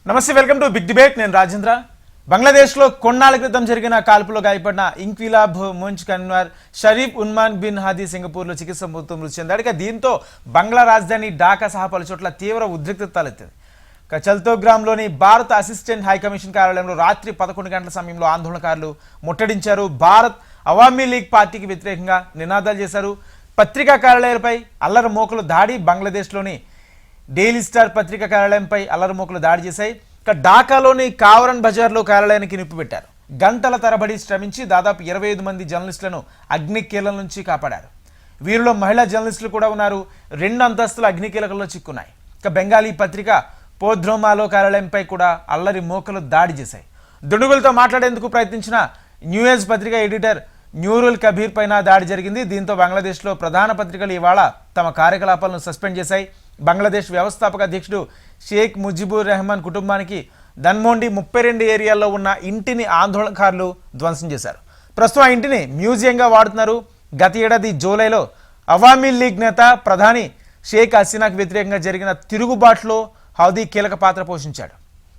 నమస్తే, welcome to big debate. నేను రాజేంద్ర. బంగ్లాదేశ్లో కొన్నాళ్ల క్రితం జరిగిన కాల్పులో గాయపడిన ఇంక్విలాబ్ ముంజ్ కన్వర్ షరీఫ్ ఉన్మాన్ బిన్ హాదీ సింగపూర్లో చికిత్స పొందుతూ మృతి చెందాడు. ఇక దీంతో బంగ్లా రాజధాని ఢాకా సహా పలు చోట్ల తీవ్ర ఉద్రిక్తత తలెత్తింది. చల్తోగ్రామ్లోని భారత అసిస్టెంట్ హైకమిషన్ కార్యాలయంలో రాత్రి 11 గంటల సమయంలో ఆందోళనకారులు ముట్టడించారు. భారత్ అవామీ లీగ్ పార్టీకి వ్యతిరేకంగా నినాదాలు చేశారు. పత్రికా కార్యాలయాలపై అల్లరి మోకలు దాడి. బంగ్లాదేశ్లోని డైలీ స్టార్ పత్రికా కార్యాలయంపై అల్లరిమోకలు దాడి చేశాయి. ఇక ఢాకాలోని కావరన్ బజార్లో కార్యాలయానికి నిప్పు పెట్టారు. గంటల తరబడి శ్రమించి దాదాపు 25 మంది జర్నలిస్టులను అగ్నికీలల నుంచి కాపాడారు. వీరిలో మహిళా జర్నలిస్టులు కూడా ఉన్నారు. 2 అంతస్తుల అగ్నికీలకల్లో చిక్కున్నాయి. ఇక బెంగాలీ పత్రిక పోద్రోమాలో కార్యాలయంపై కూడా అల్లరి మోకలు దాడి చేశాయి. దుండుగులతో మాట్లాడేందుకు ప్రయత్నించిన న్యూస్ పత్రిక ఎడిటర్ న్యూరుల్ కబీర్ పైన దాడి జరిగింది. దీంతో బంగ్లాదేశ్లో ప్రధాన పత్రికలు ఇవాళ తమ కార్యకలాపాలను సస్పెండ్ చేశాయి. బంగ్లాదేశ్ వ్యవస్థాపక అధ్యక్షుడు షేక్ ముజిబుర్ రెహమాన్ కుటుంబానికి ధన్మోండి 32 ఏరియాల్లో ఉన్న ఇంటిని ఆందోళనకారులు ధ్వంసం చేశారు. ప్రస్తుతం ఆ ఇంటిని మ్యూజియంగా వాడుతున్నారు. గత ఏడాది జూలైలో అవామీ లీగ్ నేత ప్రధాని షేక్ హసీనాకు వ్యతిరేకంగా జరిగిన తిరుగుబాటులో హౌదీ కీలక పాత్ర పోషించాడు.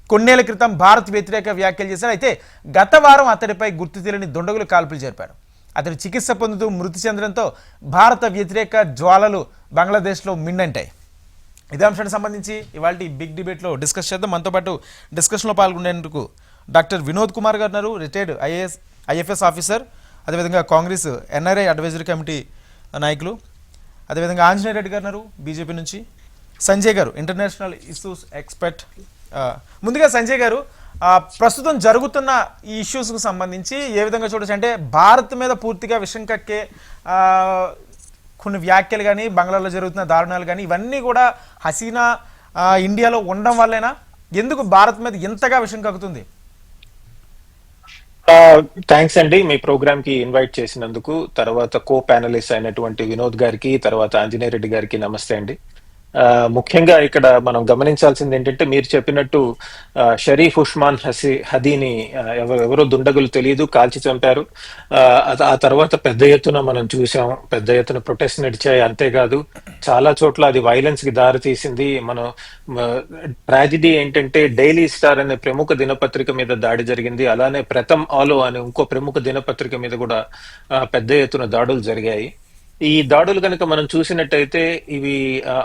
కొన్నేళ్ల క్రితం భారత్ వ్యతిరేక వ్యాఖ్యలు చేశారు. అయితే గత వారం అతడిపై గుర్తు తెలియని దుండగులు కాల్పులు జరిపారు. అతడు చికిత్స పొందుతూ మృతి చెందడంతో భారత వ్యతిరేక జ్వాలలు బంగ్లాదేశ్లో మిన్నంటాయి. ఇదే అంశానికి సంబంధించి ఇవాళ బిగ్ డిబేట్లో డిస్కస్ చేద్దాం. మనతో పాటు డిస్కషన్లో పాల్గొనేందుకు డాక్టర్ వినోద్ కుమార్ గారు ఉన్నారు, రిటైర్డ్ ఐఎఫ్ఎస్ ఆఫీసర్, అదేవిధంగా కాంగ్రెస్ ఎన్ఆర్ఐ అడ్వైజరీ కమిటీ నాయకులు, అదేవిధంగా ఆంజనేయ రెడ్డి గారు ఉన్నారు బీజేపీ నుంచి, సంజయ్ గారు ఇంటర్నేషనల్ ఇష్యూస్ ఎక్స్పర్ట్. ముందుగా సంజయ్ గారు, ప్రస్తుతం జరుగుతున్న ఈ ఇష్యూస్కు సంబంధించి ఏ విధంగా చూడొచ్చు? అంటే భారత్ మీద పూర్తిగా విషం కక్కే కొన్ని వ్యాఖ్యలు కానీ, బంగ్లాలో జరుగుతున్న దారుణాలు కానీ, ఇవన్నీ కూడా హసీనా ఇండియాలో ఉండడం వల్లేనా? ఎందుకు భారత్ మీద ఇంతగా విషం కక్కుతుంది? థ్యాంక్స్ అండి, మీ ప్రోగ్రామ్ కి ఇన్వైట్ చేసినందుకు. తర్వాత కో ప్యానలిస్ట్ అయినటువంటి వినోద్ గారికి, తర్వాత ఆంజనేయ రెడ్డి గారికి నమస్తే అండి. ముఖ్యంగా ఇక్కడ మనం గమనించాల్సింది ఏంటంటే, మీరు చెప్పినట్టు షరీఫ్ ఉస్మాన్ హదీని ఎవరో దుండగులు తెలియదు కాల్చి చంపారు. ఆ తర్వాత పెద్ద ఎత్తున మనం చూసాం, పెద్ద ఎత్తున ప్రొటెస్ట్ నడిచాయి. అంతేకాదు చాలా చోట్ల అది వైలెన్స్ కి దారి తీసింది. మనం ట్రాజిడీ ఏంటంటే, డైలీ స్టార్ అనే ప్రముఖ దినపత్రిక మీద దాడి జరిగింది. అలానే ప్రథమ్ ఆలో అనే ఇంకో ప్రముఖ దినపత్రిక మీద కూడా పెద్ద ఎత్తున దాడులు జరిగాయి. ఈ దాడులు కనుక మనం చూసినట్టయితే ఇవి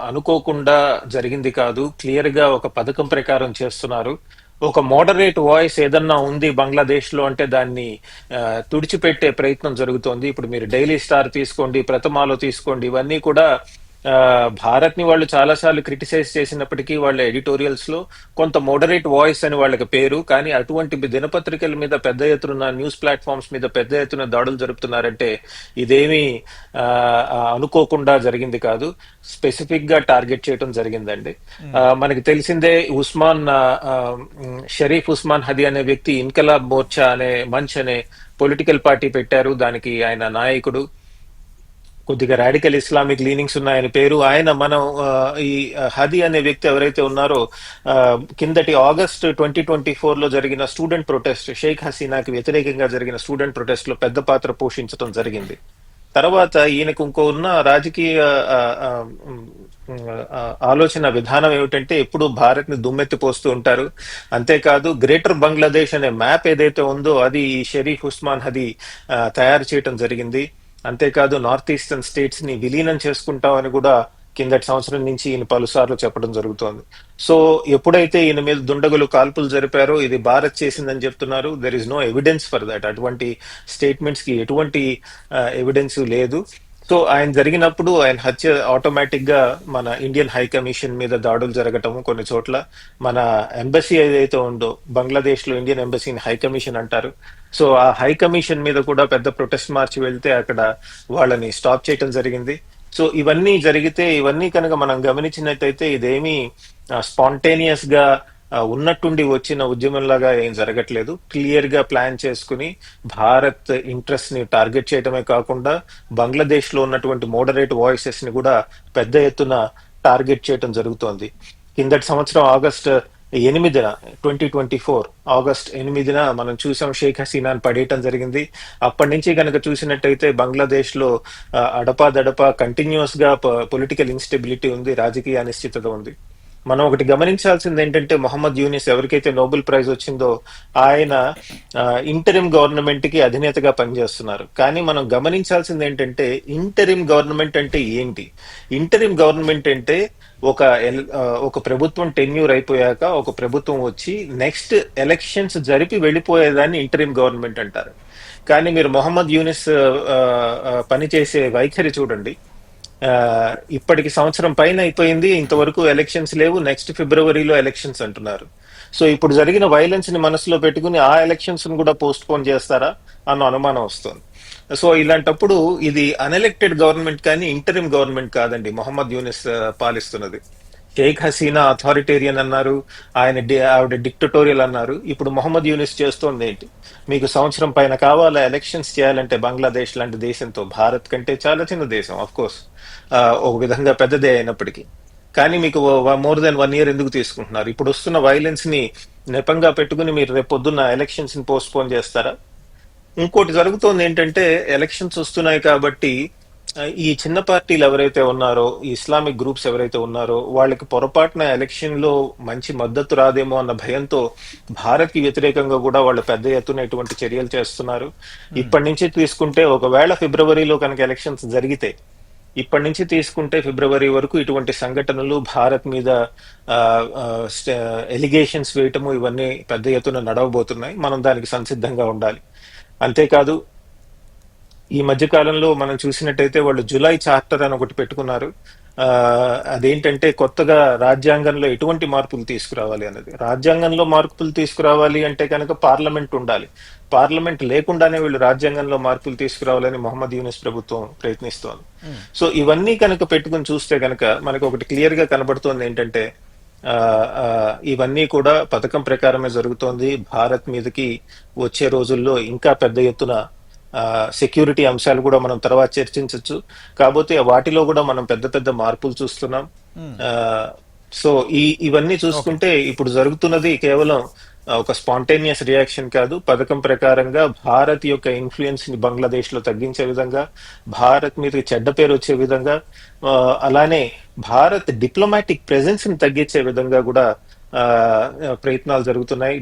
అనుకోకుండా జరిగింది కాదు, క్లియర్ గా ఒక పథకం ప్రకారం చేస్తున్నారు. ఒక మోడరేట్ వాయిస్ ఏదన్నా ఉంది బంగ్లాదేశ్ లో అంటే దాన్ని తుడిచిపెట్టే ప్రయత్నం జరుగుతోంది. ఇప్పుడు మీరు డైలీ స్టార్ తీసుకోండి, ప్రథమాలో తీసుకోండి, ఇవన్నీ కూడా భారత్ ని వాళ్ళు చాలా సార్లు క్రిటిసైజ్ చేసినప్పటికీ వాళ్ళ ఎడిటోరియల్స్ లో కొంత మోడరేట్ వాయిస్ అని వాళ్ళకి పేరు. కానీ అటువంటి దినపత్రికల మీద పెద్ద ఎత్తున, న్యూస్ ప్లాట్ఫామ్స్ మీద పెద్ద ఎత్తున దాడులు జరుపుతున్నారంటే ఇదేమీ అనుకోకుండా జరిగింది కాదు, స్పెసిఫిక్ గా టార్గెట్ చేయడం జరిగిందండి. మనకి తెలిసిందే, షరీఫ్ ఉస్మాన్ హదీ అనే వ్యక్తి ఇన్కలాబ్ మోర్చా అనే మంచ్ అనే పొలిటికల్ పార్టీ పెట్టారు. దానికి ఆయన నాయకుడు కొద్దిగా రాడికల్ ఇస్లామిక్ లీనింగ్స్ ఉన్నాయని పేరు. ఆయన మనం ఈ హదీ అనే వ్యక్తి ఎవరైతే ఉన్నారో, కిందటి ఆగస్ట్ 2024 లో జరిగిన స్టూడెంట్ ప్రొటెస్ట్, షేక్ హసీనాకి వ్యతిరేకంగా జరిగిన స్టూడెంట్ ప్రొటెస్ట్ లో పెద్ద పాత్ర పోషించడం జరిగింది. తర్వాత ఈయనకు ఇంకో ఉన్న రాజకీయ ఆలోచన విధానం ఏమిటంటే, ఎప్పుడు భారత్ ని దుమ్మెత్తిపోస్తూ ఉంటారు. అంతేకాదు గ్రేటర్ బంగ్లాదేశ్ అనే మ్యాప్ ఏదైతే ఉందో అది షరీఫ్ ఉస్మాన్ హదీ తయారు చేయటం జరిగింది. అంతేకాదు నార్త్ ఈస్టర్న్ స్టేట్స్ ని విలీనం చేసుకుంటామని కూడా కిందటి సంవత్సరం నుంచి ఈయన పలుసార్లు చెప్పడం జరుగుతోంది. సో ఎప్పుడైతే ఈయన మీద దుండగులు కాల్పులు జరిపారో ఇది భారత్ చేసిందని చెప్తున్నారు. There is no evidence for that. అటువంటి స్టేట్మెంట్స్ కి ఎటువంటి ఎవిడెన్స్ లేదు. సో ఆయన జరిగినప్పుడు ఆయన హత్య ఆటోమేటిక్ గా మన ఇండియన్ హై కమిషన్ మీద దాడులు జరగటం, కొన్ని చోట్ల మన ఎంబసీ ఏదైతే ఉందో బంగ్లాదేశ్ లో ఇండియన్ ఎంబసీని హై కమిషన్ అంటారు. సో ఆ హై కమిషన్ మీద కూడా పెద్ద ప్రొటెస్ట్ మార్చి వెళ్తే అక్కడ వాళ్ళని స్టాప్ చేయటం జరిగింది. సో ఇవన్నీ జరిగితే, ఇవన్నీ కనుక మనం గమనించినట్టయితే ఇదేమీ స్పాంటేనియస్ గా ఉన్నట్టుండి వచ్చిన ఉద్యమంలాగా ఏం జరగట్లేదు. క్లియర్ గా ప్లాన్ చేసుకుని భారత్ ఇంట్రెస్ట్ ని టార్గెట్ చేయడమే కాకుండా బంగ్లాదేశ్ లో ఉన్నటువంటి మోడరేట్ వాయిసెస్ ని కూడా పెద్ద ఎత్తున టార్గెట్ చేయడం జరుగుతోంది. కిందటి సంవత్సరం ఆగస్ట్ 8న 2024 ఆగస్ట్ 8న మనం చూసాం షేక్ హసీనాని పడేయటం జరిగింది. అప్పటి నుంచి కనుక చూసినట్టయితే బంగ్లాదేశ్ లో అడపాదడపా కంటిన్యూస్ గా పొలిటికల్ ఇన్స్టెబిలిటీ ఉంది, రాజకీయ అనిశ్చితత ఉంది. మనం ఒకటి గమనించాల్సింది ఏంటంటే మొహమ్మద్ యూనిస్ ఎవరికైతే నోబెల్ ప్రైజ్ వచ్చిందో ఆయన ఇంటరిం గవర్నమెంట్ కి అధినేతగా పనిచేస్తున్నారు. కానీ మనం గమనించాల్సింది ఏంటంటే ఇంటరిం గవర్నమెంట్ అంటే ఏంటి? ఇంటరిం గవర్నమెంట్ అంటే ఒక ప్రభుత్వం టెన్యూర్ అయిపోయాక ఒక ప్రభుత్వం వచ్చి నెక్స్ట్ ఎలక్షన్స్ జరిపి వెళ్ళిపోయేదాన్ని ఇంటరిం గవర్నమెంట్ అంటారు. కానీ మీరు మొహమ్మద్ యూనిస్ పనిచేసే వైఖరి చూడండి. ఆ, ఇప్పటికి సంవత్సరం పైన అయిపోయింది, ఇంతవరకు ఎలక్షన్స్ లేవు, నెక్స్ట్ ఫిబ్రవరిలో ఎలక్షన్స్ అంటున్నారు. సో ఇప్పుడు జరిగిన వైలెన్స్ ని మనసులో పెట్టుకుని ఆ ఎలక్షన్స్ ను కూడా పోస్ట్ పోన్ చేస్తారా అన్న అనుమానం వస్తుంది. సో ఇలాంటప్పుడు ఇది అన్ఎలెక్టెడ్ గవర్నమెంట్ కానీ ఇంటరిం గవర్నమెంట్ కాదండి మొహమ్మద్ యూనిస్ పాలిస్తున్నది. షేక్ హసీనా అథారిటేరియన్ అన్నారు, ఆవిడ డిక్టటోరియల్ అన్నారు. ఇప్పుడు మొహమ్మద్ యూనిస్ చేస్తోంది ఏంటి? మీకు సంవత్సరం పైన కావాలా ఎలక్షన్స్ చేయాలంటే బంగ్లాదేశ్ లాంటి దేశంతో, భారత్ కంటే చాలా చిన్న దేశం ఆఫ్ కోర్స్, ఒక విధంగా పెద్దదే అయినప్పటికీ, కానీ మీకు మోర్ దెన్ 1 year ఎందుకు తీసుకుంటున్నారు? ఇప్పుడు వస్తున్న వైలెన్స్ ని నెపంగా పెట్టుకుని మీరు రేపు పొద్దున్న ఎలక్షన్స్ ని పోస్ట్ పోన్ చేస్తారా? ఇంకోటి జరుగుతోంది ఏంటంటే ఎలక్షన్స్ వస్తున్నాయి కాబట్టి ఈ చిన్న పార్టీలు ఎవరైతే ఉన్నారో, ఈ ఇస్లామిక్ గ్రూప్స్ ఎవరైతే ఉన్నారో వాళ్ళకి పొరపాటున ఎలక్షన్ లో మంచి మద్దతు రాదేమో అన్న భయంతో భారత్ కి వ్యతిరేకంగా కూడా వాళ్ళు పెద్ద ఎత్తున ఇటువంటి చర్యలు చేస్తున్నారు. ఇప్పటి నుంచి తీసుకుంటే ఒకవేళ ఫిబ్రవరిలో కనుక ఎలక్షన్స్ జరిగితే, ఇప్పటి నుంచి తీసుకుంటే ఫిబ్రవరి వరకు ఇటువంటి సంఘటనలు భారత్ మీద ఎలిగేషన్స్ వేయటము ఇవన్నీ పెద్ద ఎత్తున నడవబోతున్నాయి. మనం దానికి సంసిద్ధంగా ఉండాలి. అంతేకాదు ఈ మధ్య కాలంలో మనం చూసినట్టయితే వాళ్ళు జులై చార్టర్ అని ఒకటి పెట్టుకున్నారు. అదేంటంటే కొత్తగా రాజ్యాంగంలో ఎటువంటి మార్పులు తీసుకురావాలి అన్నది. రాజ్యాంగంలో మార్పులు తీసుకురావాలి అంటే కనుక పార్లమెంట్ ఉండాలి. పార్లమెంట్ లేకుండానే వీళ్ళు రాజ్యాంగంలో మార్పులు తీసుకురావాలని మొహమ్మద్ యూనిస్ ప్రభుత్వం ప్రయత్నిస్తోంది. సో ఇవన్నీ కనుక పెట్టుకుని చూస్తే కనుక మనకు ఒకటి క్లియర్ గా కనబడుతోంది ఏంటంటే ఇవన్నీ కూడా పథకం ప్రకారమే జరుగుతోంది. భారత్ మీదకి వచ్చే రోజుల్లో ఇంకా పెద్ద ఎత్తున సెక్యూరిటీ అంశాలు కూడా మనం తర్వాత చర్చించవచ్చు. కాకపోతే వాటిలో కూడా మనం పెద్ద పెద్ద మార్పులు చూస్తున్నాం. సో ఇవన్నీ చూసుకుంటే ఇప్పుడు జరుగుతున్నది కేవలం ఒక స్పాంటేనియస్ రియాక్షన్ కాదు. పథకం ప్రకారంగా భారత్ యొక్క ఇన్ఫ్లుయెన్స్ ని బంగ్లాదేశ్ లో తగ్గించే విధంగా, భారత్ మీద చెడ్డ పేరు వచ్చే విధంగా, అలానే భారత్ డిప్లొమాటిక్ ప్రెజెన్స్ ని తగ్గించే విధంగా కూడా ప్రయత్నాలు జరుగుతున్నాయి.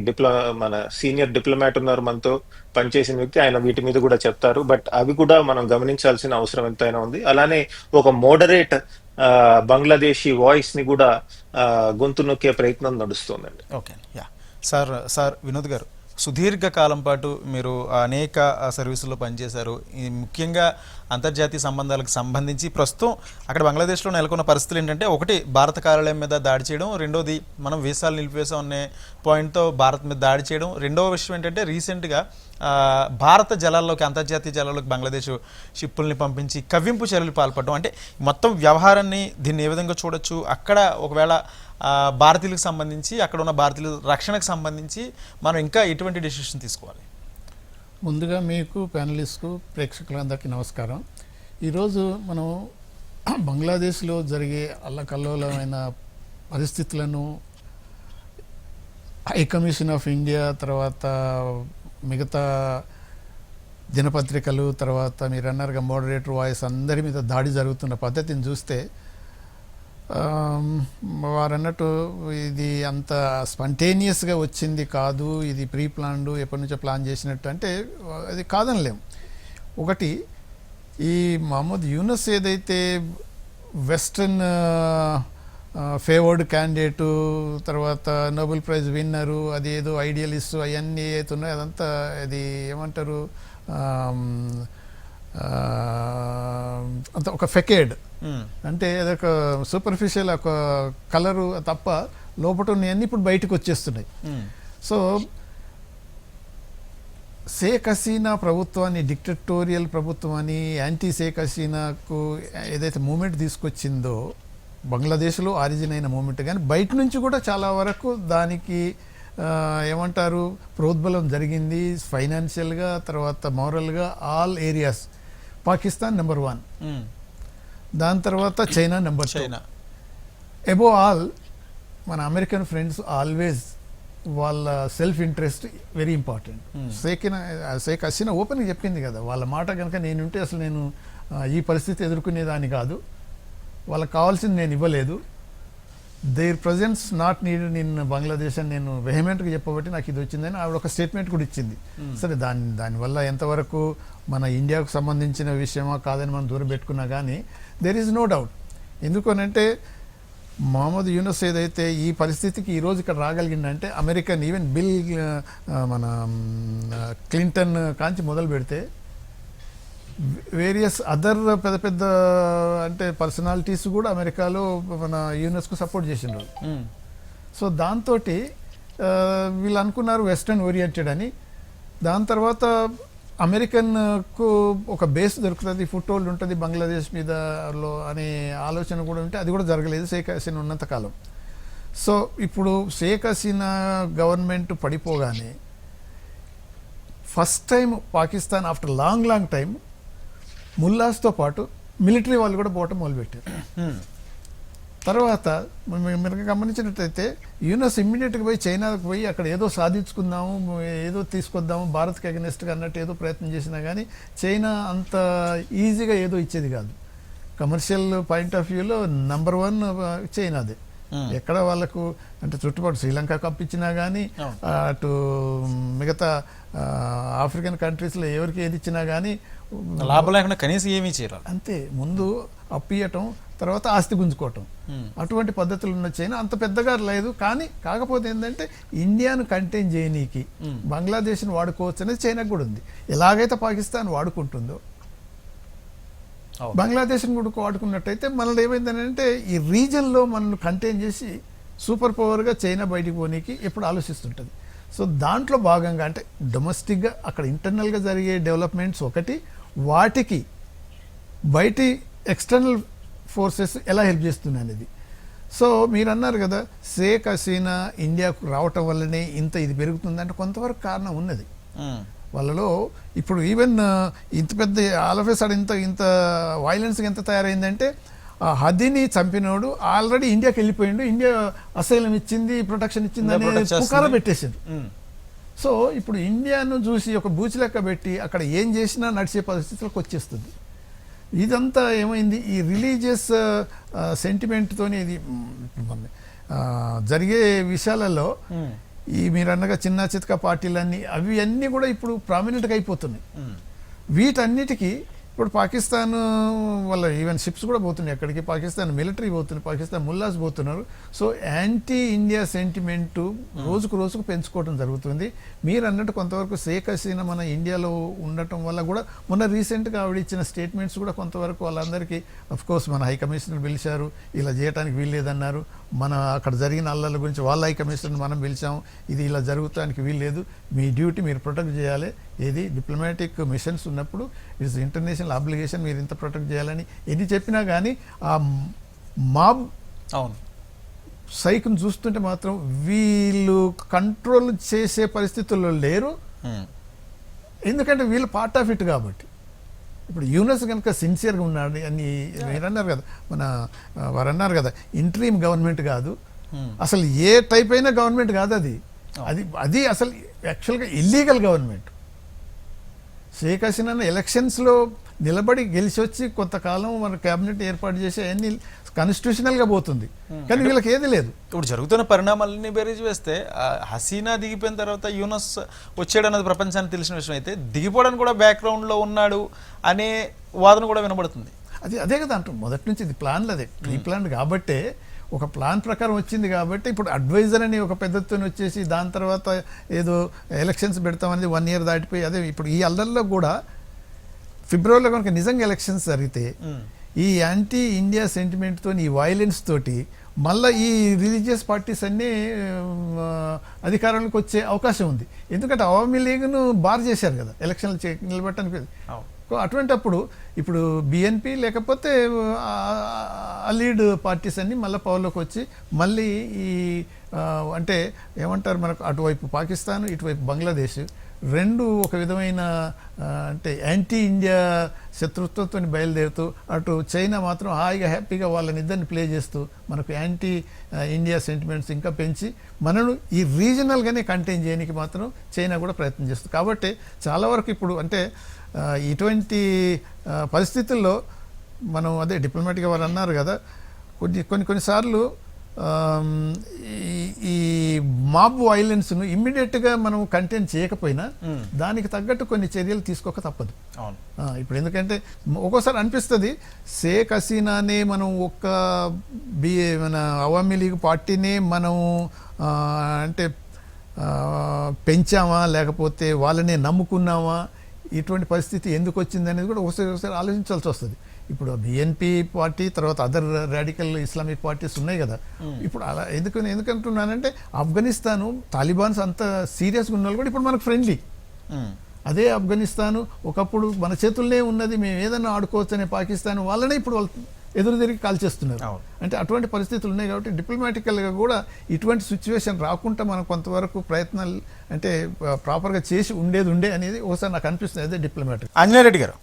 మన సీనియర్ డిప్లొమాట్ ఉన్నారు మనతో పనిచేసిన వ్యక్తి, ఆయన వీటి మీద కూడా చెప్తారు. బట్ అవి కూడా మనం గమనించాల్సిన అవసరం ఎంతైనా ఉంది. అలానే ఒక మోడరేట్ బంగ్లాదేశీ వాయిస్ ని కూడా గొంతు నొక్కే ప్రయత్నం నడుస్తుందండి. ఓకే, యా సార్ వినోద్ గారు, సుదీర్ఘ కాలం పాటు మీరు అనేక సర్వీసుల్లో పనిచేశారు. ముఖ్యంగా అంతర్జాతీయ సంబంధాలకు సంబంధించి ప్రస్తుతం అక్కడ బంగ్లాదేశ్లో నెలకొన్న పరిస్థితులు ఏంటంటే, ఒకటి భారత కార్యాలయం మీద దాడి చేయడం, రెండోది మనం వీసాలు నిలిపివేసాం అనే పాయింట్తో భారత్ మీద దాడి చేయడం, రెండవ విషయం ఏంటంటే రీసెంట్గా భారత జలాల్లోకి, అంతర్జాతీయ జలాల్లోకి బంగ్లాదేశ్ షిప్పుల్ని పంపించి కవ్వింపు చర్యలు పాల్పడడం. అంటే మొత్తం వ్యవహారాన్ని దీన్ని ఏ విధంగా చూడొచ్చు? అక్కడ ఒకవేళ భారతీయులకు సంబంధించి, అక్కడ ఉన్న భారతీయుల రక్షణకు సంబంధించి మనం ఇంకా ఎటువంటి డెసిషన్ తీసుకోవాలి? ముందుగా మీకు, ప్యానలిస్ట్కు, ప్రేక్షకులందరికీ నమస్కారం. ఈరోజు మనం బంగ్లాదేశ్లో జరిగే అల్లకల్లోలమైన పరిస్థితులను హై కమిషన్ ఆఫ్ ఇండియా, తర్వాత మిగతా దినపత్రికలు, తర్వాత మీరు అన్నారుగా మోడరేటర్ వాయిస్, అందరి మీద దాడి జరుగుతున్న పద్ధతిని చూస్తే వారు అన్నట్టు ఇది అంత స్పాంటేనియస్గా వచ్చింది కాదు, ఇది ప్రీ ప్లాన్డ్, ఎప్పటి నుంచో ప్లాన్ చేసినట్టు అంటే అది కాదనలేం. ఒకటి, ఈ మహమ్మద్ యూనస్ ఏదైతే వెస్ట్రన్ ఫేవర్డ్ క్యాండిడేటు, తర్వాత నోబెల్ ప్రైజ్ విన్నరు, అది ఏదో ఐడియలిస్ట్, అవన్నీ ఏదైతే ఉన్నాయో అదంతా అది ఏమంటారు, అంత ఒక ఫెకేడ్, అంటే అదొక సూపర్ఫిషియల్ ఒక కలరు తప్ప లోపల ఉన్నాయన్నీ ఇప్పుడు బయటకు వచ్చేస్తున్నాయి. సో షేక్ హసీనా ప్రభుత్వాన్ని డిక్టటోరియల్ ప్రభుత్వం అని, యాంటీ షేక్ హసీనాకు ఏదైతే మూమెంట్ తీసుకొచ్చిందో బంగ్లాదేశ్లో ఆరిజిన్ అయిన మూమెంట్, కానీ బయట నుంచి కూడా చాలా వరకు దానికి ఏమంటారు ప్రోద్బలం జరిగింది. ఫైనాన్షియల్గా, తర్వాత మోరల్గా, ఆల్ ఏరియాస్. పాకిస్తాన్ నెంబర్ 1, దాని తర్వాత చైనా నెంబర్ 2. అబోవ్ ఆల్ మన అమెరికన్ ఫ్రెండ్స్ ఆల్వేస్ వాళ్ళ self interest very important. Sheikh Hasina ఓపెన్గా చెప్పింది కదా, వాళ్ళ మాట కనుక నేనుంటే అసలు నేను ఈ పరిస్థితి ఎదుర్కొనేదాన్ని కాదు, వాళ్ళకి కావాల్సింది నేను ఇవ్వలేదు, their presence not needed in Bangladesh అని నేను వెహమెంట్గా చెప్పబట్టి నాకు ఇది వచ్చిందని ఆవిడ ఒక స్టేట్మెంట్ కూడా ఇచ్చింది. సరే దానివల్ల ఎంతవరకు మన ఇండియాకు సంబంధించిన విషయమా కాదని మనం దూరం పెట్టుకున్నా కానీ దెర్ ఈజ్ నో డౌట్. ఎందుకనంటే మొహమ్మద్ యూనస్ ఏదైతే ఈ పరిస్థితికి ఈరోజు ఇక్కడ రాగలిగిందంటే అమెరికన్ ఈవెన్ బిల్ మన క్లింటన్ కాంచి మొదలు పెడితే వేరియస్ అదర్ పెద్ద పెద్ద అంటే పర్సనాలిటీస్ కూడా అమెరికాలో మన యూనెస్కు సపోర్ట్ చేసిండ్రు. సో దాంతో వీళ్ళు అనుకున్నారు వెస్టర్న్ ఓరియంటెడ్ అని. దాని తర్వాత అమెరికన్కు ఒక బేస్ దొరుకుతుంది, ఫుట్ హోల్డ్ ఉంటుంది బంగ్లాదేశ్ మీదలో అనే ఆలోచన కూడా ఉంటే అది కూడా జరగలేదు షేక్ హసీనా ఉన్నంతకాలం. సో ఇప్పుడు షేక్ హసీనా గవర్నమెంట్ పడిపోగానే first time Pakistan after long time ముల్లాస్తో పాటు మిలిటరీ వాళ్ళు కూడా పోవటం మొదలుపెట్టారు. తర్వాత మీరు గమనించినట్లయితే యూనస్ ఇమ్మీడియట్గా పోయి చైనాకు పోయి అక్కడ ఏదో సాధించుకుందాము, ఏదో తీసుకొద్దాము భారత్కి అగెనిస్ట్గా అన్నట్టు ఏదో ప్రయత్నం చేసినా కానీ చైనా అంత ఈజీగా ఏదో ఇచ్చేది కాదు. కమర్షియల్ పాయింట్ ఆఫ్ వ్యూలో నంబర్ 1 చైనాదే. ఎక్కడ వాళ్ళకు అంటే చుట్టుపక్కల శ్రీలంక కప్పించినా కానీ అటు మిగతా ఆఫ్రికన్ కంట్రీస్లో ఎవరికి ఏది ఇచ్చినా కానీ లాభం లేకుండా కనీసం ఏమీ చేయరు. అంతే, ముందు అప్పియటం తర్వాత ఆస్తి గుంజుకోవటం అటువంటి పద్ధతులు ఉన్న చైనా అంత పెద్దగా లేదు. కానీ కాకపోతే ఏంటంటే ఇండియాను కంటైన్ చేయనీకి బంగ్లాదేశ్ని వాడుకోవచ్చు అనేది చైనాకు కూడా ఉంది. ఎలాగైతే పాకిస్తాన్ వాడుకుంటుందో బంగ్లాదేశ్ని కూడా వాడుకున్నట్టయితే మనల్ని ఏమైందంటే ఈ రీజన్లో మనల్ని కంటైన్ చేసి సూపర్ పవర్గా చైనా బయటికి పోనీకి ఎప్పుడు ఆలోచిస్తుంటుంది. సో దాంట్లో భాగంగా అంటే డొమెస్టిక్గా అక్కడ ఇంటర్నల్గా జరిగే డెవలప్మెంట్స్ ఒకటి, వాటికి బయటి ఎక్స్టర్నల్ ఫోర్సెస్ ఎలా హెల్ప్ చేస్తున్నాయి అనేది. సో మీరు అన్నారు కదా షేక్ హసీనా ఇండియాకు రావటం వల్లనే ఇంత ఇది పెరుగుతుందంటే కొంతవరకు కారణం ఉన్నది వాళ్ళలో. ఇప్పుడు ఈవెన్ ఇంత పెద్ద ఆల్ఫేసాడ్ ఇంత వైలెన్స్గా ఎంత తయారైందంటే ఆ హదీని చంపినోడు ఆల్రెడీ ఇండియాకి వెళ్ళిపోయిండు, ఇండియా అసైలం ఇచ్చింది, ప్రొటెక్షన్ ఇచ్చింది అనే పుకార పెట్టేసాడు. సో ఇప్పుడు ఇండియాను చూసి ఒక బూచి లెక్క పెట్టి అక్కడ ఏం చేసినా నడిచే పరిస్థితులకు వచ్చేస్తుంది. ఇదంతా ఏమైంది, ఈ రిలీజియస్ సెంటిమెంట్తోని ఇది జరిగే విషయాలలో ఈ మీరు అన్నగా చిన్న చితక పార్టీలన్నీ అవి అన్నీ కూడా ఇప్పుడు ప్రామినెంట్గా అయిపోతున్నాయి. వీటన్నిటికీ ఇప్పుడు పాకిస్తాన్ వాళ్ళ ఈవెన్ షిప్స్ కూడా పోతున్నాయి అక్కడికి, పాకిస్తాన్ మిలిటరీ పోతుంది, పాకిస్తాన్ ముల్లాస్ పోతున్నారు. సో యాంటీ ఇండియా సెంటిమెంటు రోజుకు పెంచుకోవడం జరుగుతుంది. మీరు అన్నట్టు కొంతవరకు షేక్ హసీనా మన ఇండియాలో ఉండటం వల్ల కూడా మొన్న రీసెంట్గా ఆవిడ ఇచ్చిన స్టేట్మెంట్స్ కూడా కొంతవరకు వాళ్ళందరికీ అఫ్కోర్స్ మన హై కమిషనర్ పిలిచారు, ఇలా చేయడానికి వీల్లేదన్నారు. మన అక్కడ జరిగిన అల్లర్ల గురించి వాళ్ళ హై కమిషనర్ మనం పిలిచాము, ఇది ఇలా జరుగుతానికి వీల్లేదు, మీ డ్యూటీ మీరు ప్రొటెక్ట్ చేయాలి. ఏది డిప్లొమాటిక్ మిషన్స్ ఉన్నప్పుడు ఇట్స్ ఇంటర్నేషనల్ అబ్లిగేషన్, మీరు ఇంత ప్రొటెక్ట్ చేయాలని ఎన్ని చెప్పినా కానీ ఆ మాబ్ సైకిల్ చూస్తుంటే మాత్రం వీళ్ళు కంట్రోల్ చేసే పరిస్థితుల్లో లేరు. ఎందుకంటే వీళ్ళు పార్ట్ ఆఫ్ ఇట్ కాబట్టి. ఇప్పుడు యూనస్ కనుక సిన్సియర్గా ఉన్నాడు అని మీరు అన్నారు కదా, వారు అన్నారు కదా ఇంట్రీమ్ గవర్నమెంట్ కాదు, అసలు ఏ టైప్ అయినా గవర్నమెంట్ కాదు అది అసలు యాక్చువల్గా ఇల్లీగల్ గవర్నమెంట్. షేక్ హసీనా ఎలక్షన్స్లో నిలబడి గెలిచి వచ్చి కొంతకాలం మన క్యాబినెట్ ఏర్పాటు చేసి అన్ని కాన్స్టిట్యూషనల్గా పోతుంది, కానీ వీళ్ళకి ఏది లేదు. ఇప్పుడు జరుగుతున్న పరిణామాలన్నీ బేరీజ్ వేస్తే హసీనా దిగిపోయిన తర్వాత యూనస్ వచ్చాడు అన్నది ప్రపంచానికి తెలిసిన విషయం అయితే దిగిపోవడానికి కూడా బ్యాక్గ్రౌండ్లో ఉన్నాడు అనే వాదన కూడా వినబడుతుంది. అదే కదా అంటాం, మొదటి నుంచి ఇది ప్లాన్లు, అదే ప్రీ ప్లాన్ కాబట్టే ఒక ప్లాన్ ప్రకారం వచ్చింది కాబట్టి ఇప్పుడు అడ్వైజర్ అని ఒక పెద్దతో వచ్చేసి దాని తర్వాత ఏదో ఎలక్షన్స్ పెడతామనేది 1 year దాటిపోయి అదే ఇప్పుడు ఈ అల్లర్లో కూడా ఫిబ్రవరిలో కనుక నిజంగా ఎలక్షన్స్ జరిగితే ఈ యాంటీ ఇండియా సెంటిమెంట్తో ఈ వైలెన్స్ తోటి మళ్ళీ ఈ రిలీజియస్ పార్టీస్ అన్నీ అధికారంలోకి వచ్చే అవకాశం ఉంది. ఎందుకంటే అవామీ లీగ్ను బార్ చేశారు కదా ఎలక్షన్లు నిలబెట్టడానికి. అటువంటప్పుడు ఇప్పుడు బిఎన్పి లేకపోతే లీడ్ పార్టీస్ అన్నీ మళ్ళీ పవర్లోకి వచ్చి మళ్ళీ ఈ అంటే ఏమంటారు మనకు అటువైపు పాకిస్తాన్ ఇటువైపు బంగ్లాదేశ్ రెండు ఒక విధమైన అంటే యాంటీ ఇండియా శత్రుత్వంతో బయలుదేరుతూ అటు చైనా మాత్రం హాయిగా హ్యాపీగా వాళ్ళని ఇద్దరిని ప్లే చేస్తూ మనకు యాంటీ ఇండియా సెంటిమెంట్స్ ఇంకా పెంచి మనను ఈ రీజనల్గానే కంటైన్ చేయడానికి మాత్రం చైనా కూడా ప్రయత్నం చేస్తుంది. కాబట్టి చాలా వరకు ఇప్పుడు అంటే ఇటువంటి పరిస్థితుల్లో మనం అదే డిప్లొమాటిక్గా వాళ్ళు అన్నారు కదా కొన్నిసార్లు ఈ మాబ్ వైలెన్స్ను ఇమ్మీడియట్గా మనం కంటెంట్ చేయకపోయినా దానికి తగ్గట్టు కొన్ని చర్యలు తీసుకోక తప్పదు. అవును. ఇప్పుడు ఎందుకంటే ఒక్కోసారి అనిపిస్తుంది షేక్ హసీనానే మనం మన అవామీ లీగ్ పార్టీనే మనం అంటే పెంచామా లేకపోతే వాళ్ళనే నమ్ముకున్నామా, ఇటువంటి పరిస్థితి ఎందుకు వచ్చింది అనేది కూడా ఒకసారి ఆలోచించాల్సి వస్తుంది. ఇప్పుడు బిఎన్పి పార్టీ తర్వాత అదర్ రాడికల్ ఇస్లామిక్ పార్టీస్ ఉన్నాయి కదా. ఇప్పుడు అలా ఎందుకంటున్నానంటే ఆఫ్ఘనిస్తాను తాలిబాన్స్ అంత సీరియస్గా ఉన్న వాళ్ళు కూడా ఇప్పుడు మనకు ఫ్రెండ్లీ. అదే ఆఫ్ఘనిస్తాను ఒకప్పుడు మన చేతుల్లోనే ఉన్నది, మేము ఏదైనా ఆడుకోవచ్చు అనే పాకిస్తాన్ వాళ్ళనే ఇప్పుడు వాళ్ళు ఎదురు తిరిగి కాల్ చేస్తున్నారు. అంటే అటువంటి పరిస్థితులు ఉన్నాయి కాబట్టి డిప్లొమాటికల్గా కూడా ఇటువంటి సిచ్యువేషన్ రాకుండా మనం కొంతవరకు ప్రయత్నాలు అంటే ప్రాపర్గా చేసి ఉండే అనేది ఒకసారి నాకు అనిపిస్తుంది. అదే డిప్లొమాటిక్. అంజనేరెడ్డి గారు,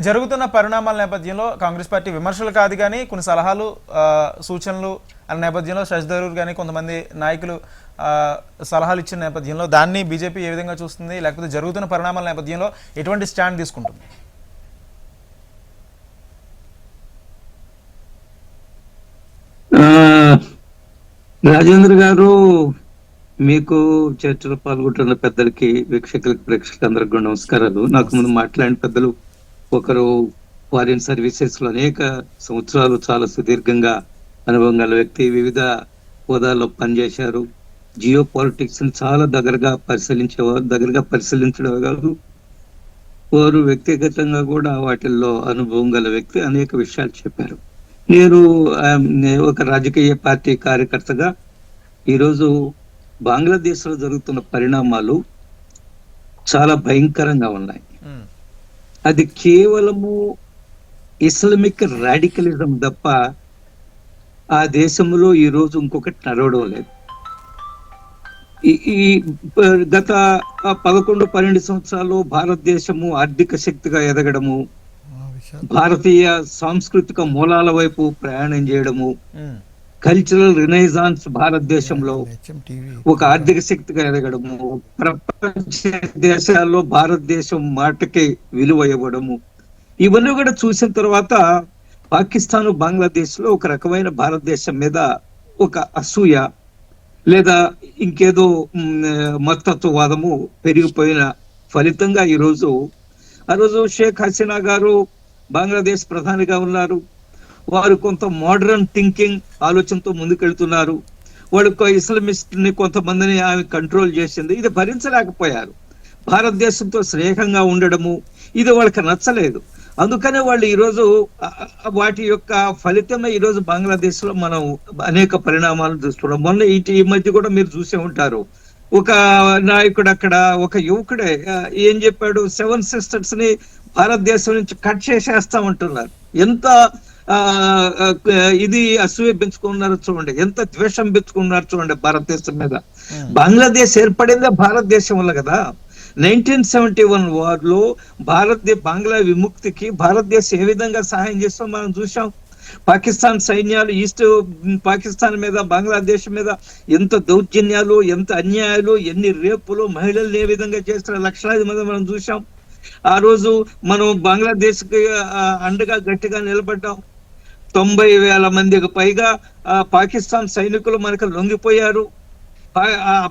జరుగుతున్న పరిణామాల నేపథ్యంలో కాంగ్రెస్ పార్టీ విమర్శలు కాదు కానీ కొన్ని సలహాలు సూచనలు అనే నేపథ్యంలో శశి థరూర్ కానీ కొంతమంది నాయకులు సలహాలు ఇచ్చిన నేపథ్యంలో దాన్ని బీజేపీ ఏ విధంగా చూస్తుంది, లేకపోతే జరుగుతున్న పరిణామాల నేపథ్యంలో ఎటువంటి స్టాండ్ తీసుకుంటుంది? రాజేంద్ర గారు, మీకు చర్చలో పాల్గొంటున్న పెద్దలకి, వీక్షకులకి, ప్రేక్షకులందరికీ కూడా నమస్కారాలు. నాకు ముందు మాట్లాడిన పెద్దలు ఒకరు ఫారిన్ సర్వీసెస్ లో అనేక సంవత్సరాలు చాలా సుదీర్ఘంగా అనుభవం గల వ్యక్తి, వివిధ హోదాల్లో పనిచేశారు. జియో పాలిటిక్స్ ని చాలా దగ్గరగా పరిశీలించడం కాదు, వారు వ్యక్తిగతంగా కూడా వాటిల్లో అనుభవం గల వ్యక్తి. అనేక విషయాలు చెప్పారు. నేను ఒక రాజకీయ పార్టీ కార్యకర్తగా ఈరోజు బంగ్లాదేశ్ లో జరుగుతున్న పరిణామాలు చాలా భయంకరంగా ఉన్నాయి. అది కేవలము ఇస్లామిక్ రాడికలిజం తప్ప ఆ దేశంలో ఈ రోజు ఇంకొకటి నడవడం లేదు. ఈ గత 11-12 సంవత్సరాలు భారతదేశము ఆర్థిక శక్తిగా ఎదగడము, భారతీయ సాంస్కృతిక మూలాల వైపు ప్రయాణం చేయడము, కల్చరల్ రినైజాన్స్ భారతదేశంలో ఒక ఆర్థిక శక్తిగా ఎదగడము, ప్రపంచ దేశాల్లో భారతదేశం మాటకి విలువ ఇవ్వడము, ఇవన్నీ కూడా చూసిన తర్వాత పాకిస్తాన్, బంగ్లాదేశ్ లో ఒక రకమైన భారతదేశం మీద ఒక అసూయ లేదా ఇంకేదో మతత్వవాదము పెరిగిపోయిన ఫలితంగా ఆ రోజు షేక్ హసీనా గారు బంగ్లాదేశ్ ప్రధానిగా ఉన్నారు. వారు కొంత మోడర్న్ థింకింగ్ ఆలోచనతో ముందుకెళ్తున్నారు. వాళ్ళు ఇస్లామిస్ట్ ని కొంతమందిని ఆమె కంట్రోల్ చేసింది. ఇది భరించలేకపోయారు. భారతదేశంతో స్నేహంగా ఉండడము ఇది వాళ్ళకి నచ్చలేదు. అందుకనే వాళ్ళు ఈరోజు వాటి యొక్క ఫలితమే ఈరోజు బంగ్లాదేశ్ లో మనం అనేక పరిణామాలు చూస్తున్నాం. మొన్న ఈ మధ్య కూడా మీరు చూసే ఉంటారు, ఒక నాయకుడు అక్కడ ఒక యువకుడే ఏం చెప్పాడు, 7 సిస్టర్స్ ని భారతదేశం నుంచి కట్ చేసేస్తామంటున్నారు. ఎంత ఇది అసూయ పెంచుకున్నారు చూడండి, ఎంత ద్వేషం పెంచుకున్నారు చూడండి భారతదేశం మీద. బంగ్లాదేశ్ ఏర్పడిందే భారతదేశం వల్ల కదా. 1971 వార్ లో బంగ్లా విముక్తికి భారతదేశం ఏ విధంగా సహాయం చేస్తాం మనం చూసాం. పాకిస్తాన్ సైన్యాలు ఈస్ట్ పాకిస్తాన్ మీద, బంగ్లాదేశ్ మీద ఎంత దౌర్జన్యాలు, ఎంత అన్యాయాలు, ఎన్ని రేపులు, మహిళల్ని ఏ విధంగా చేస్తున్న లక్షలాది మంది మనం చూసాం. ఆ రోజు మనం బంగ్లాదేశ్ కి అండగా గట్టిగా నిలబడ్డాం. 90,000 మందికి పైగా పాకిస్తాన్ సైనికులు మనకు లొంగిపోయారు.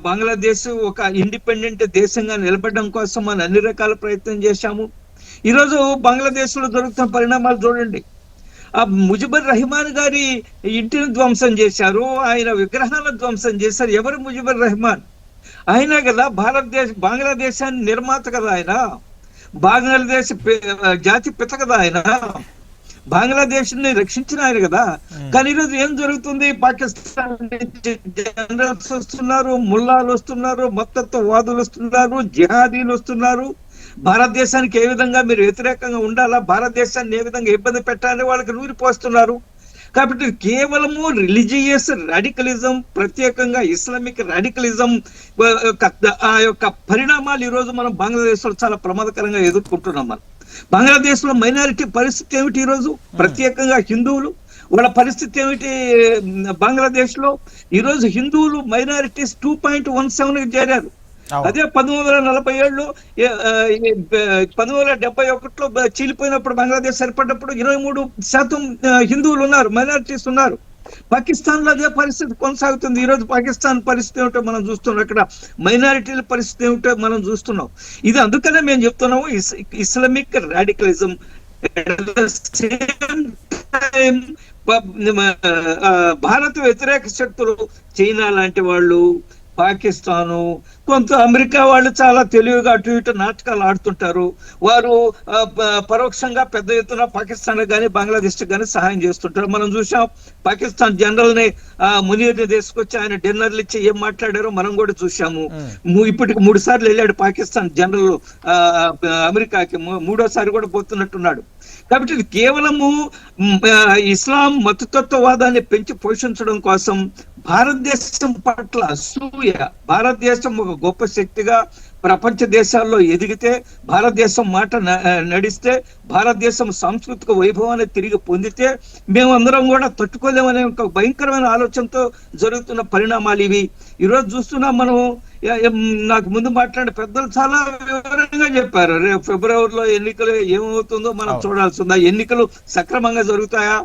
బంగ్లాదేశ్ ఒక ఇండిపెండెంట్ దేశంగా నిలబడడం కోసం మనం అన్ని రకాల ప్రయత్నం చేశాము. ఈరోజు బంగ్లాదేశ్ లో జరుగుతున్న పరిణామాలు చూడండి. ఆ ముజిబుర్ రెహమాన్ గారి ఇంటిని ధ్వంసం చేశారు, ఆయన విగ్రహాలను ధ్వంసం చేశారు. ఎవరు ముజిబుర్ రెహమాన్? ఆయన కదా బంగ్లాదేశాన్ని నిర్మాత కదా, ఆయన బంగ్లాదేశ్ జాతి పిత కదా, ఆయన బంగ్లాదేశ్ ని రక్షించిన ఆయన కదా. కానీ ఈరోజు ఏం జరుగుతుంది, పాకిస్తాన్ నుంచి జనరల్స్ వస్తున్నారు, ముల్లాలు వస్తున్నారు, మతత్వవాదులు వస్తున్నారు, జిహాదీలు వస్తున్నారు. భారతదేశానికి ఏ విధంగా మీరు వ్యతిరేకంగా ఉండాలా, భారతదేశాన్ని ఏ విధంగా ఇబ్బంది పెట్టాలని వాళ్ళకి నూరిపోస్తున్నారు. కాబట్టి కేవలము రిలీజియస్ రాడికలిజం, ప్రత్యేకంగా ఇస్లామిక్ రాడికలిజం ఆ యొక్క పరిణామాలు ఈరోజు మనం బంగ్లాదేశ్ లో చాలా ప్రమాదకరంగా ఎదుర్కొంటున్నాం. మనం బంగ్లాదేశ్ లో మైనారిటీ పరిస్థితి ఏమిటి ఈరోజు, ప్రత్యేకంగా హిందువులు వాళ్ళ పరిస్థితి ఏమిటి? బంగ్లాదేశ్ లో ఈరోజు హిందువులు మైనారిటీస్ 2.17 చేరారు. అదే 1947లో 1971లో చీలిపోయినప్పుడు బంగ్లాదేశ్ ఏర్పడినప్పుడు 23% హిందువులు ఉన్నారు, మైనారిటీస్ ఉన్నారు. పాకిస్తాన్ లో అదే పరిస్థితి కొనసాగుతుంది. ఈ రోజు పాకిస్తాన్ పరిస్థితి ఏమిటో మనం చూస్తున్నాం, అక్కడ మైనారిటీల పరిస్థితి ఏమిటో మనం చూస్తున్నాం. ఇది అందుకనే మేము చెప్తున్నాము, ఇస్లామిక్ రాడికలిజం భారత వ్యతిరేక శక్తులు, చైనా లాంటి వాళ్ళు, పాకిస్తాను, కొంత అమెరికా వాళ్ళు చాలా తెలివిగా అటు ఇటు నాటకాలు ఆడుతుంటారు. వారు పరోక్షంగా పెద్ద ఎత్తున పాకిస్తాన్ కానీ బంగ్లాదేశ్ కానీ సహాయం చేస్తుంటారు. మనం చూసాం పాకిస్తాన్ జనరల్ ని మునీర్ ని తీసుకొచ్చి ఆయన డిన్నర్లు ఇచ్చి ఏం మాట్లాడారో మనం కూడా చూసాము. ఇప్పటికి 3 సార్లు వెళ్ళాడు పాకిస్తాన్ జనరల్ అమెరికాకి, 3వ సారి కూడా పోతున్నట్టున్నాడు. కాబట్టి ఇది కేవలము ఇస్లాం మతతత్వవాదాన్ని పెంచి పోషించడం కోసం భారతదేశం పట్ల అసూయ, భారతదేశం ఒక గొప్ప శక్తిగా ప్రపంచ దేశాల్లో ఎదిగితే, భారతదేశం మాట నడిస్తే, భారతదేశం సాంస్కృతిక వైభవాన్ని తిరిగి పొందితే మేమందరం కూడా తట్టుకోలేమనే ఒక భయంకరమైన ఆలోచనతో జరుగుతున్న పరిణామాలు ఇవి. ఈరోజు చూస్తున్నాం మనం. నాకు ముందు మాట్లాడిన పెద్దలు చాలా వివరంగా చెప్పారు. రేపు ఫిబ్రవరిలో ఎన్నికలు ఏమవుతుందో మనం చూడాల్సిందా, ఎన్నికలు సక్రమంగా జరుగుతాయా,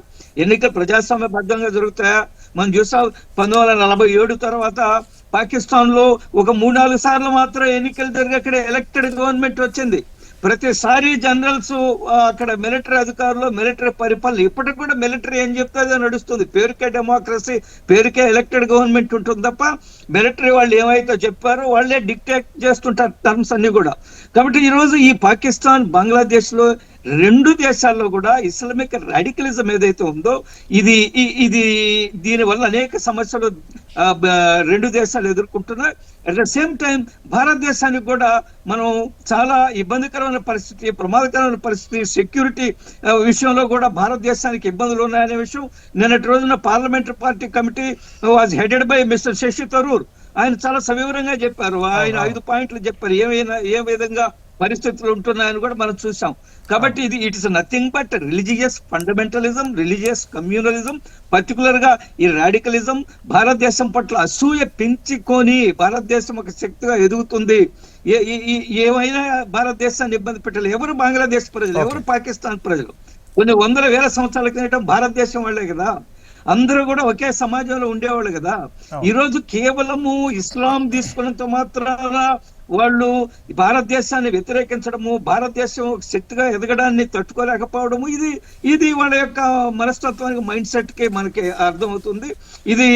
ఎన్నికలు ప్రజాస్వామ్యబద్ధంగా జరుగుతాయా. మనం చూసాం 1947 తర్వాత పాకిస్తాన్ లో ఒక 3-4 సార్లు మాత్రం ఎన్నికలు జరిగి అక్కడ ఎలక్టెడ్ గవర్నమెంట్ వచ్చింది. ప్రతిసారి జనరల్స్ అక్కడ మిలిటరీ అధికారులు, మిలిటరీ పరిపాలన, ఇప్పటికి కూడా మిలిటరీ ఏం చెప్తే నడుస్తుంది. పేరుకే డెమోక్రసీ, పేరుకే ఎలక్టెడ్ గవర్నమెంట్ ఉంటుంది తప్ప మిలిటరీ వాళ్ళు ఏమైతే చెప్పారో వాళ్ళే డిక్టేట్ చేస్తుంటారు టర్మ్స్ అన్ని కూడా. కాబట్టి ఈరోజు ఈ పాకిస్తాన్, బంగ్లాదేశ్ లో 2 దేశాల్లో కూడా ఇస్లామిక్ రాడికలిజం ఏదైతే ఉందో ఇది దీనివల్ల అనేక సమస్యలు 2 దేశాలు ఎదుర్కొంటున్నాయి. అట్ ద సేమ్ టైం భారతదేశానికి కూడా మనం చాలా ఇబ్బందికరమైన పరిస్థితి, ప్రమాదకరమైన పరిస్థితి, సెక్యూరిటీ విషయంలో కూడా భారతదేశానికి ఇబ్బందులు ఉన్నాయనే విషయం నిన్నటి రోజున parliamentary party committee was headed by mister Shashi Tharoor. ఆయన చాలా సవివరంగా చెప్పారు. ఆయన 5 పాయింట్లు చెప్పారు, ఏ విధంగా పరిస్థితులు ఉంటున్నాయని కూడా మనం చూసాం. కాబట్టి it is nothing but religious fundamentalism, religious communalism, particular గా ఈ రాడికలిజం భారతదేశం పట్ల అసూయ పెంచుకొని భారతదేశం ఒక శక్తిగా ఎదుగుతుంది. ఏమైనా భారతదేశాన్ని ఇబ్బంది పెట్టాలి. ఎవరు బంగ్లాదేశ్ ప్రజలు, ఎవరు పాకిస్తాన్ ప్రజలు, కొన్ని 100,000 సంవత్సరాల క్రితం భారతదేశం వాళ్ళే కదా, అందరూ కూడా ఒకే సమాజంలో ఉండేవాళ్ళు కదా. ఈరోజు కేవలము ఇస్లాం తీసుకున్నంత మాత్రాన వాళ్ళు భారతదేశాన్ని వ్యతిరేకించడము, భారతదేశం శక్తిగా ఎదగడాన్ని తట్టుకోలేకపోవడము, ఇది వాళ్ళ యొక్క మనస్తత్వానికి, మైండ్ సెట్ కి మనకి అర్థమవుతుంది. ఇది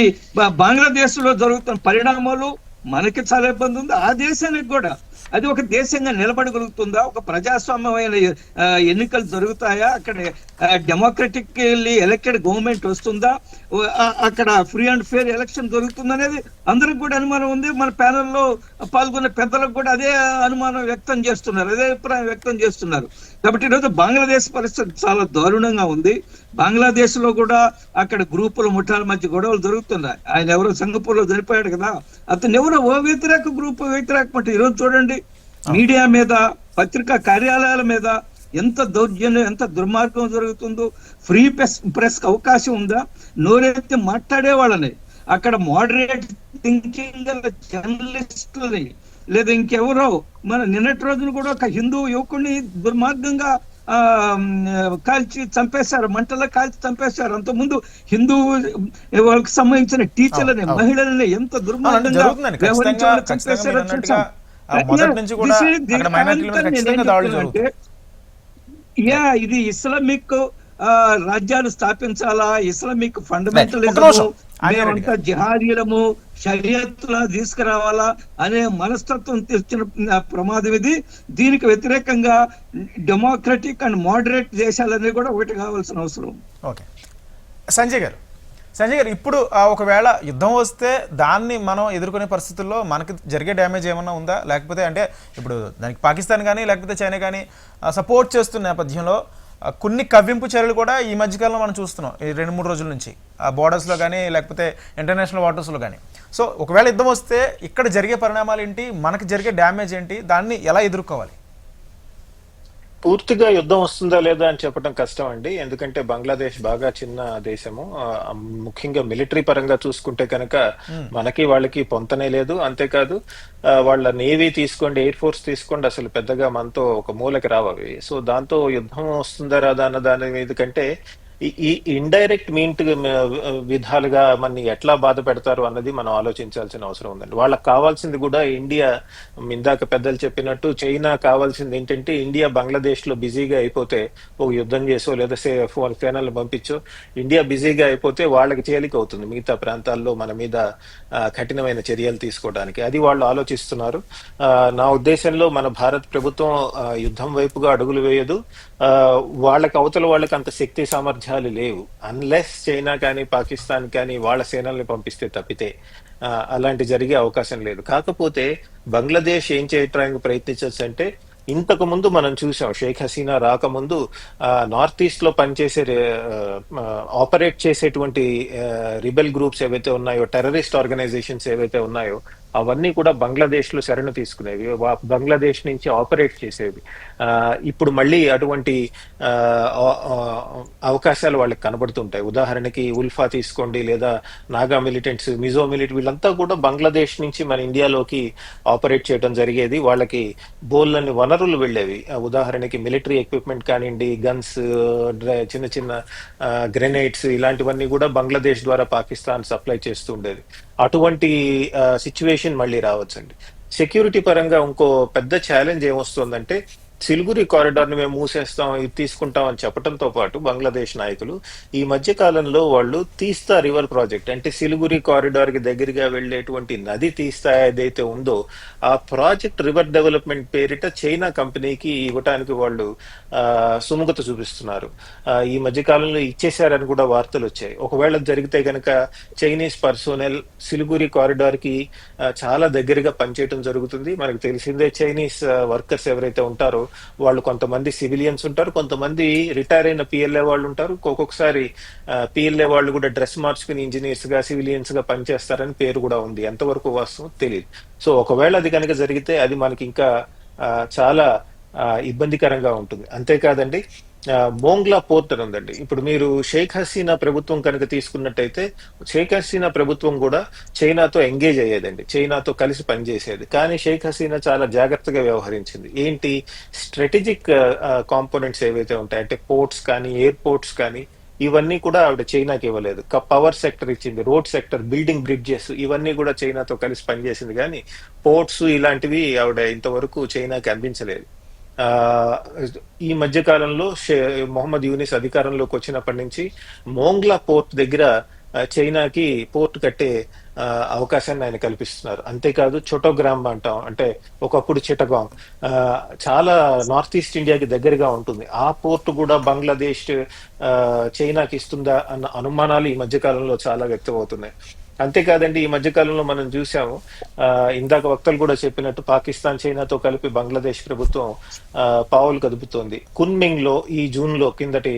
బంగ్లాదేశ్ లో జరుగుతున్న పరిణామాలు మనకి చాలా ఇబ్బంది ఉంది. ఆ దేశానికి కూడా అది ఒక దేశంగా నిలబడగలుగుతుందా, ఒక ప్రజాస్వామ్యమైన ఎన్నికలు జరుగుతాయా, అక్కడ డెమోక్రటికల్లీ ఎలక్టెడ్ గవర్నమెంట్ వస్తుందా, అక్కడ ఫ్రీ అండ్ ఫేర్ ఎలక్షన్ జరుగుతుంది అనేది అందరికి కూడా అనుమానం ఉంది. మన ప్యానెల్లో పాల్గొన్న పెద్దలకు కూడా అదే అనుమానం వ్యక్తం చేస్తున్నారు, అదే అభిప్రాయం వ్యక్తం చేస్తున్నారు. కాబట్టి ఈరోజు బంగ్లాదేశ్ పరిస్థితి చాలా దారుణంగా ఉంది. బంగ్లాదేశ్ లో కూడా అక్కడ గ్రూపుల ముఠాల మధ్య గొడవలు జరుగుతున్నాయి. ఆయన ఎవరో సింగపూర్ లో చనిపోయాడు కదా, అతను ఎవరో ఓ వ్యతిరేక గ్రూప్ వ్యతిరేకమంటే ఈరోజు చూడండి మీడియా మీద, పత్రికా కార్యాలయాల మీద ఎంత దౌర్జన్యం, ఎంత దుర్మార్గం జరుగుతుందో. ఫ్రీ ప్రెస్ అవకాశం ఉందా? నోరెత్తి మాట్లాడే వాళ్ళని, అక్కడ మోడరేట్ థింకింగ్ జర్నలిస్టులని, లేదా ఇంకెవరో, మన నిన్నటి రోజున కూడా ఒక హిందూ యువకుడిని దుర్మార్గంగా కాల్చి చంపేశారు, మంటల్లో కాల్చి చంపేశారు. అంతకుముందు హిందూ వాళ్ళకి సంబంధించిన టీచర్లని, మహిళలని ఎంత దుర్మార్గంగా వ్యవహరించారో చంపేశారో చూసాం. ఇది ఇస్లామిక్ రాజ్యాలు స్థాపించాలా, ఇస్లామిక్ ఫండమెంటలిజము, మేమంతా జిహాదీలము, షరియత్తులా తీసుకురావాలా అనే మనస్తత్వం తెచ్చిన ప్రమాదం ఇది. దీనికి వ్యతిరేకంగా డెమోక్రటిక్ అండ్ మోడరేట్ దేశాలన్నీ కూడా ఒకటి కావాల్సిన అవసరం. ఓకే సంజయ్ గారు, ఇప్పుడు ఒకవేళ యుద్ధం వస్తే దాన్ని మనం ఎదుర్కొనే పరిస్థితుల్లో మనకి జరిగే డ్యామేజ్ ఏమన్నా ఉందా? లేకపోతే అంటే ఇప్పుడు దానికి పాకిస్తాన్ కానీ లేకపోతే చైనా కానీ సపోర్ట్ చేస్తున్న నేపథ్యంలో కొన్ని కవ్వింపు చర్యలు కూడా ఈ మధ్యకాలంలో మనం చూస్తున్నాం, ఈ 2-3 రోజుల నుంచి బోర్డర్స్లో కానీ లేకపోతే ఇంటర్నేషనల్ వాటర్స్లో కానీ. సో ఒకవేళ యుద్ధం వస్తే ఇక్కడ జరిగే పరిణామాలు ఏంటి, మనకి జరిగే డ్యామేజ్ ఏంటి, దాన్ని ఎలా ఎదుర్కోవాలి? పూర్తిగా యుద్ధం వస్తుందా లేదా అని చెప్పడం కష్టం అండి. ఎందుకంటే బంగ్లాదేశ్ బాగా చిన్న దేశము. ముఖ్యంగా మిలిటరీ పరంగా చూసుకుంటే కనుక మనకి వాళ్ళకి పొంతనే లేదు. అంతేకాదు వాళ్ళ నేవీ తీసుకోండి, ఎయిర్ ఫోర్స్ తీసుకోండి, అసలు పెద్దగా మనతో ఒక మూలకి రావవి. సో దాంతో యుద్ధం వస్తుందా రాదా అన్న దాని మీద కంటే ఈ ఇండైరెక్ట్ మీన్ విధాలుగా మనని ఎట్లా బాధ పెడతారు అన్నది మనం ఆలోచించాల్సిన అవసరం ఉందండి. వాళ్ళకి కావాల్సింది కూడా ఇండియా, ఇందాక పెద్దలు చెప్పినట్టు చైనా కావాల్సింది ఏంటంటే ఇండియా బంగ్లాదేశ్ లో బిజీగా అయిపోతే ఒక యుద్ధం చేసో లేదా సేనలు పంపించో, ఇండియా బిజీగా అయిపోతే వాళ్ళకి తేలిక అవుతుంది మిగతా ప్రాంతాల్లో మన మీద కఠినమైన చర్యలు తీసుకోవడానికి. అది వాళ్ళు ఆలోచిస్తున్నారు. నా ఉద్దేశంలో మన భారత ప్రభుత్వం యుద్ధం వైపుగా అడుగులు వేయదు. ఆ, వాళ్ళకి అవతల వాళ్ళకి అంత శక్తి సామర్థ్యాలు లేవు, అన్లెస్ చైనా కానీ పాకిస్తాన్ కానీ వాళ్ళ సేనల్ని పంపిస్తే తప్పితే అలాంటి జరిగే అవకాశం లేదు. కాకపోతే బంగ్లాదేశ్ ఏం చేయడానికి ప్రయత్నించవచ్చు అంటే, ఇంతకు ముందు మనం చూసాం షేక్ హసీనా రాకముందు నార్త్ ఈస్ట్ లో పనిచేసే ఆపరేట్ చేసేటువంటి రిబెల్ గ్రూప్స్ ఏవైతే ఉన్నాయో, టెర్రరిస్ట్ ఆర్గనైజేషన్స్ ఏవైతే ఉన్నాయో, అవన్నీ కూడా బంగ్లాదేశ్ లో శరణు తీసుకునేవి, బంగ్లాదేశ్ నుంచి ఆపరేట్ చేసేవి. ఇప్పుడు మళ్ళీ అటువంటి ఆ, ఆ, అవకాశాలు వాళ్ళకి కనబడుతుంటాయి. ఉదాహరణకి ఉల్ఫా తీసుకోండి, లేదా నాగా మిలిటెంట్స్, మిజో వీళ్ళంతా కూడా బంగ్లాదేశ్ నుంచి మన ఇండియాలోకి ఆపరేట్ చేయడం జరిగేది. వాళ్ళకి బోల్లని వనరులు వెళ్ళేవి. ఉదాహరణకి మిలిటరీ ఎక్విప్మెంట్ కానివ్వండి, గన్స్, చిన్న చిన్న గ్రెనేడ్స్, ఇలాంటివన్నీ కూడా బంగ్లాదేశ్ ద్వారా పాకిస్తాన్ సప్లై చేస్తూ ఉండేది. అటువంటి సిచ్యువేషన్ మళ్ళీ రావచ్చండి. సెక్యూరిటీ పరంగా ఇంకో పెద్ద ఛాలెంజ్ ఏమొస్తుందంటే, సిలిగురి కారిడార్ ని మేము మూసేస్తాం, ఇది తీసుకుంటాం అని చెప్పడంతో పాటు బంగ్లాదేశ్ నాయకులు ఈ మధ్య కాలంలో వాళ్ళు తీస్తా రివర్ ప్రాజెక్ట్, అంటే సిలిగురి కారిడార్ కి దగ్గరగా వెళ్లేటువంటి నది తీస్తా ఏదైతే ఉందో, ఆ ప్రాజెక్ట్ రివర్ డెవలప్మెంట్ పేరిట చైనా కంపెనీకి ఇవ్వటానికి వాళ్ళు సుముఖత చూపిస్తున్నారు. ఈ మధ్య కాలంలో ఇచ్చేశారని కూడా వార్తలు వచ్చాయి. ఒకవేళ జరిగితే కనుక చైనీస్ పర్సోనెల్ సిలిగురి కారిడార్ కి చాలా దగ్గరగా పనిచేయడం జరుగుతుంది. మనకు తెలిసిందే, చైనీస్ వర్కర్స్ ఎవరైతే ఉంటారో వాళ్ళు కొంతమంది సివిలియన్స్ ఉంటారు, కొంతమంది రిటైర్ అయిన పిఎల్ఏ వాళ్ళు ఉంటారు. ఒక్కొక్కసారి పిఎల్ఏ వాళ్ళు కూడా డ్రెస్ మార్చుకుని ఇంజనీర్స్ గా, సివిలియన్స్ గా పనిచేస్తారని పేరు కూడా ఉంది. ఎంతవరకు వాస్తవం తెలియదు. సో ఒకవేళ అది కనుక జరిగితే అది మనకి ఇంకా చాలా ఇబ్బందికరంగా ఉంటుంది. అంతేకాదండి, మోంగ్లా పోర్ట్ అని ఉందండి. ఇప్పుడు మీరు షేక్ హసీనా ప్రభుత్వం కనుక తీసుకున్నట్టయితే, షేక్ హసీనా ప్రభుత్వం కూడా చైనాతో ఎంగేజ్ అయ్యేదండి, చైనాతో కలిసి పనిచేసేది. కానీ షేక్ హసీనా చాలా జాగ్రత్తగా వ్యవహరించింది. ఏంటి, స్ట్రాటజిక్ కాంపోనెంట్స్ ఏవైతే ఉంటాయి, అంటే పోర్ట్స్ కానీ, ఎయిర్పోర్ట్స్ కానీ, ఇవన్నీ కూడా ఆవిడ చైనాకి ఇవ్వలేదు. పవర్ సెక్టర్ ఇచ్చింది, రోడ్ సెక్టర్, బిల్డింగ్ బ్రిడ్జెస్, ఇవన్నీ కూడా చైనాతో కలిసి పనిచేసింది. కానీ పోర్ట్స్ ఇలాంటివి ఆవిడ ఇంతవరకు చైనాకి అందించలేదు. ఆ ఈ మధ్య కాలంలో మొహమ్మద్ యూనిస్ అధికారంలోకి వచ్చినప్పటి నుంచి మోంగ్లా పోర్ట్ దగ్గర చైనాకి పోర్ట్ కట్టే అవకాశాన్ని ఆయన కల్పిస్తున్నారు. అంతేకాదు చోటోగ్రామ్ అంటాం, అంటే ఒకప్పుడు చిటగాంగ్, చాలా నార్త్ ఈస్ట్ ఇండియాకి దగ్గరగా ఉంటుంది. ఆ పోర్ట్ కూడా బంగ్లాదేశ్ చైనాకి ఇస్తుందా అన్న అనుమానాలు ఈ మధ్య కాలంలో చాలా వ్యక్తమవుతున్నాయి. అంతేకాదండి, ఈ మధ్యకాలంలో మనం చూసాము, ఇందాక వక్తలు కూడా చెప్పినట్టు పాకిస్తాన్ చైనాతో కలిపి బంగ్లాదేశ్ ప్రభుత్వం పావులు కదుపుతోంది. కున్మింగ్ లో ఈ జూన్ లో కిందటి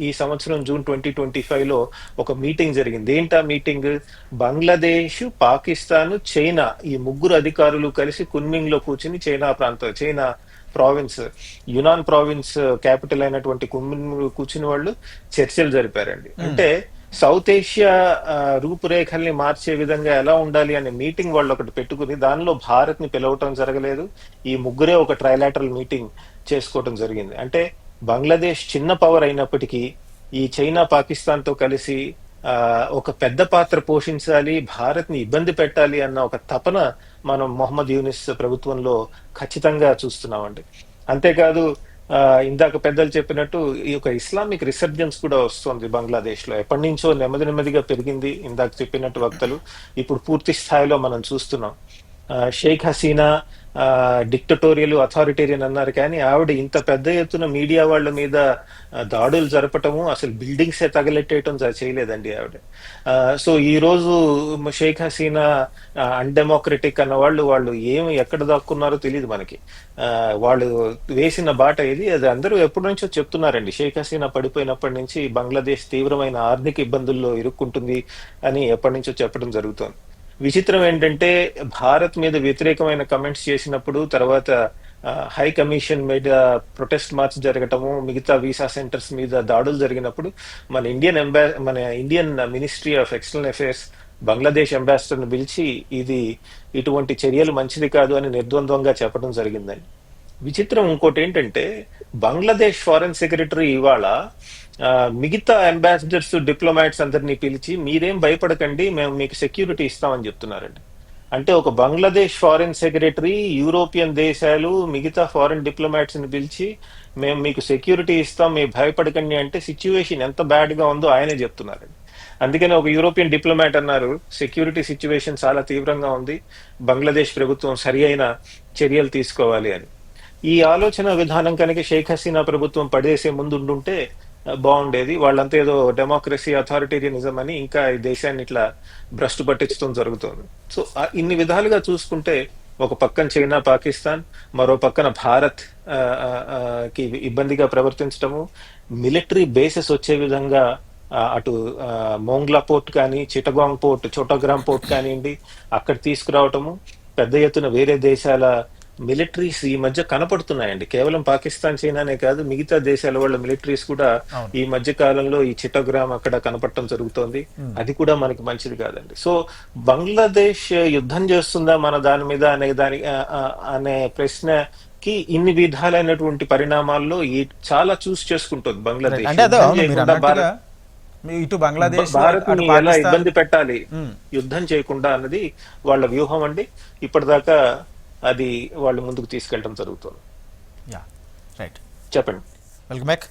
ఈ సంవత్సరం జూన్ 2025 లో ఒక మీటింగ్ జరిగింది. ఏంటా మీటింగ్, బంగ్లాదేశ్, పాకిస్తాన్, చైనా ఈ ముగ్గురు అధికారులు కలిసి కున్మింగ్ లో కూర్చుని చైనా ప్రావిన్స్, యునాన్ ప్రావిన్స్ క్యాపిటల్ అయినటువంటి కున్మింగ్ కూర్చుని వాళ్ళు చర్చలు జరిపారండి. అంటే సౌత్ ఏషియా రూపురేఖల్ని మార్చే విధంగా ఎలా ఉండాలి అనే మీటింగ్ వాళ్ళు ఒకటి పెట్టుకుని, దానిలో భారత్ ని పిలవటం జరగలేదు. ఈ ముగ్గురే ఒక ట్రైలాటరల్ మీటింగ్ చేసుకోవటం జరిగింది. అంటే బంగ్లాదేశ్ చిన్న పవర్ అయినప్పటికీ ఈ చైనా పాకిస్తాన్ తో కలిసి ఒక పెద్ద పాత్ర పోషించాలి, భారత్ ని ఇబ్బంది పెట్టాలి అన్న ఒక తపన మనం మొహమ్మద్ యూనిస్ ప్రభుత్వంలో ఖచ్చితంగా చూస్తున్నామండి. అంతేకాదు, ఇందాక పెద్దలు చెప్పినట్టు ఈ యొక్క ఇస్లామిక్ రిసర్జెన్స్ కూడా వస్తుంది బంగ్లాదేశ్ లో. ఎప్పటి నుంచో నెమ్మదిగా పెరిగింది, ఇందాక చెప్పినట్టు వక్తలు. ఇప్పుడు పూర్తి స్థాయిలో మనం చూస్తున్నాం. షేక్ హసీనా డిక్టటోరియల్, అథారిటేరియన్ అన్నారు, కానీ ఆవిడ ఇంత పెద్ద ఎత్తున మీడియా వాళ్ళ మీద దాడులు జరపటము, అసలు బిల్డింగ్సే తగలెట్టేయటం చేయలేదండి ఆవిడ. సో ఈ రోజు షేక్ హసీనా అన్డెమోక్రటిక్ అన్న వాళ్ళు ఏమి ఎక్కడ దాక్కున్నారో తెలియదు మనకి. వాళ్ళు వేసిన బాట ఇది, అది అందరూ ఎప్పటి నుంచో చెప్తున్నారండి. షేక్ హసీనా పడిపోయినప్పటి నుంచి బంగ్లాదేశ్ తీవ్రమైన ఆర్థిక ఇబ్బందుల్లో ఇరుక్కుంటుంది అని ఎప్పటి నుంచో చెప్పడం జరుగుతోంది. విచిత్రం ఏంటంటే, భారత్ మీద వ్యతిరేకమైన కమెంట్స్ చేసినప్పుడు, తర్వాత హై కమిషన్ మీద ప్రొటెస్ట్ మార్చ్ జరగటము, మిగతా వీసా సెంటర్స్ మీద దాడులు జరిగినప్పుడు మన Indian ministry of external affairs Bangladesh అంబాసిడర్ను పిలిచి ఇది ఇటువంటి చర్యలు మంచిది కాదు అని నిర్ద్వంద్వంగా చెప్పడం జరిగిందని. విచిత్రం ఇంకోటి ఏంటంటే, బంగ్లాదేశ్ ఫారెన్ సెక్రటరీ ఇవాళ మిగతా అంబాసిడర్స్, డిప్లొమాట్స్ అందరినీ పిలిచి మీరేం భయపడకండి, మేము మీకు సెక్యూరిటీ ఇస్తామని చెప్తున్నారండి. అంటే ఒక బంగ్లాదేశ్ ఫారెన్ సెక్రటరీ యూరోపియన్ దేశాలు మిగతా ఫారెన్ డిప్లొమాట్స్ ని పిలిచి మేము మీకు సెక్యూరిటీ ఇస్తాం, మీరు భయపడకండి అంటే సిచ్యువేషన్ ఎంత బ్యాడ్ గా ఉందో ఆయనే చెప్తున్నారండి. అందుకని ఒక యూరోపియన్ డిప్లొమాట్ అన్నారు, సెక్యూరిటీ సిచ్యువేషన్ చాలా తీవ్రంగా ఉంది, బంగ్లాదేశ్ ప్రభుత్వం సరి అయిన చర్యలు తీసుకోవాలి అని. ఈ ఆలోచన విధానం కనుక షేక్ హసీనా ప్రభుత్వం పడేసే ముందు ఉండుంటే బాగుండేది. వాళ్ళంతా ఏదో డెమోక్రసీ, అథారిటేరియనిజం అని ఇంకా ఈ దేశాన్ని ఇట్లా భ్రష్టు పట్టించడం జరుగుతుంది. సో ఇన్ని విధాలుగా చూసుకుంటే ఒక పక్కన చైనా, పాకిస్తాన్, మరో పక్కన భారత్ కి ఇబ్బందిగా ప్రవర్తించడము, మిలిటరీ బేసెస్ వచ్చే విధంగా అటు మోంగ్లా పోర్ట్ కానీ, చిటగాంగ్ పోర్ట్, చోటగ్రామ్ పోర్ట్ కానివ్వండి అక్కడ తీసుకురావటము, పెద్ద ఎత్తున వేరే దేశాల మిలిటరీస్ ఈ మధ్య కనపడుతున్నాయండి. కేవలం పాకిస్తాన్, చైనానే కాదు, మిగతా దేశాల వాళ్ళ మిలిటరీస్ కూడా ఈ మధ్య కాలంలో ఈ చిట్టగ్రామ్ అక్కడ కనపడటం జరుగుతోంది. అది కూడా మనకి మంచిది కాదండి. సో బంగ్లాదేశ్ యుద్ధం చేస్తుందా మన దాని మీద అనే ప్రశ్నకి ఇన్ని విధాలైనటువంటి పరిణామాల్లో చాలా చూస్ చేసుకుంటుంది బంగ్లాదేశ్. ఇటు బంగ్లాదేశ్ భారత్ ఎలా ఇబ్బంది పెట్టాలి యుద్ధం చేయకుండా అన్నది వాళ్ళ వ్యూహం అండి. ఇప్పటిదాకా అది వాళ్ళు ముందుకు తీసుకెళ్ళడం జరుగుతుంది. రైట్, చెప్పండి. Welcome back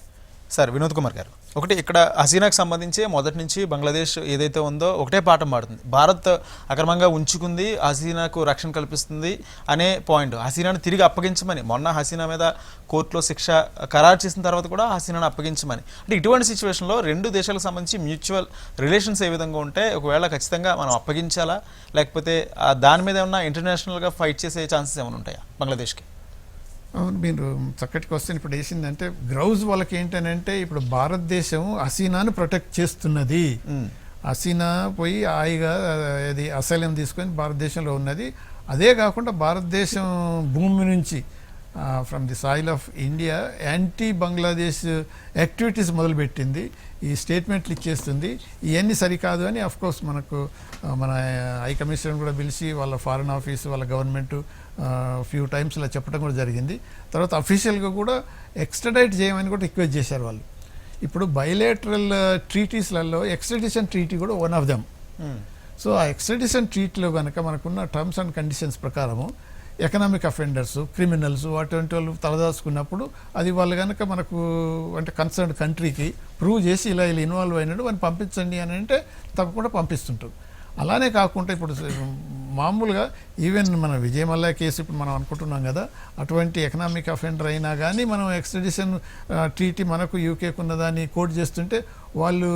sir. Vinod Kumar గారు, ఒకటి ఇక్కడ హసీనాకు సంబంధించి మొదటి నుంచి బంగ్లాదేశ్ ఏదైతే ఉందో ఒకటే పాఠం పాడుతుంది, భారత్ అక్రమంగా ఉంచుకుంది, హసీనాకు రక్షణ కల్పిస్తుంది అనే పాయింట్. హసీనాను తిరిగి అప్పగించమని మొన్న హసీనా మీద కోర్టులో శిక్ష ఖరారు చేసిన తర్వాత కూడా హసీనాను అప్పగించమని. అంటే ఇటువంటి సిచ్యువేషన్లో రెండు దేశాలకు సంబంధించి మ్యూచువల్ రిలేషన్స్ ఏ విధంగా ఉంటే ఒకవేళ ఖచ్చితంగా మనం అప్పగించాలా, లేకపోతే దాని మీద ఏమన్నా ఇంటర్నేషనల్గా ఫైట్ చేసే ఛాన్సెస్ ఏమైనా ఉంటాయా బంగ్లాదేశ్కి? అవును, మీరు చక్కటి క్వశ్చన్ ఇప్పుడు వేసిందంటే గ్రౌజ్ వాళ్ళకి ఏంటంటే ఇప్పుడు భారతదేశం హసీనాను ప్రొటెక్ట్ చేస్తున్నది. హసీనా పోయి హాయిగా అది అసైలం తీసుకొని భారతదేశంలో ఉన్నది. అదే కాకుండా భారతదేశం భూమి నుంచి from the soil of India anti Bangladesh activities మొదలుపెట్టింది, ఈ స్టేట్మెంట్లు ఇచ్చేస్తుంది. ఇవన్నీ సరికాదు అని అఫ్కోర్స్ మనకు మన హై కమిషనర్ కూడా పిలిచి వాళ్ళ ఫారెన్ ఆఫీస్, వాళ్ళ గవర్నమెంట్ ఫ్యూ టైమ్స్ ఇలా చెప్పడం కూడా జరిగింది. తర్వాత అఫీషియల్గా కూడా ఎక్స్ట్రడైట్ చేయమని కూడా రిక్వెస్ట్ చేశారు వాళ్ళు. ఇప్పుడు బయలేటరల్ ట్రీటీస్లలో ఎక్స్ట్రడిషన్ ట్రీటీ కూడా వన్ ఆఫ్ దెమ్. సో ఆ ఎక్స్ట్రడిషన్ ట్రీటీలో కనుక మనకున్న టర్మ్స్ అండ్ కండిషన్స్ ప్రకారము ఎకనామిక్ అఫెండర్స్, క్రిమినల్స్ అటువంటి వాళ్ళు తలదాచుకున్నప్పుడు అది వాళ్ళు కనుక మనకు అంటే కన్సర్న్ కంట్రీకి ప్రూవ్ చేసి ఇలా ఇన్వాల్వ్ అయినట్టు వాళ్ళని పంపించండి అని అంటే తప్పకుండా పంపిస్తుంటారు. అలానే కాకుండా ఇప్పుడు మామూలుగా ఈవెన్ మన విజయ్ మల్లా కేసు ఇప్పుడు మనం అనుకుంటున్నాం కదా, అటువంటి ఎకనామిక్ అఫెండర్ అయినా కానీ మనం ఎక్స్ట్రడిషన్ ట్రీటీ మనకు యూకేకు ఉన్నదాన్ని కోట్ చేస్తుంటే వాళ్ళు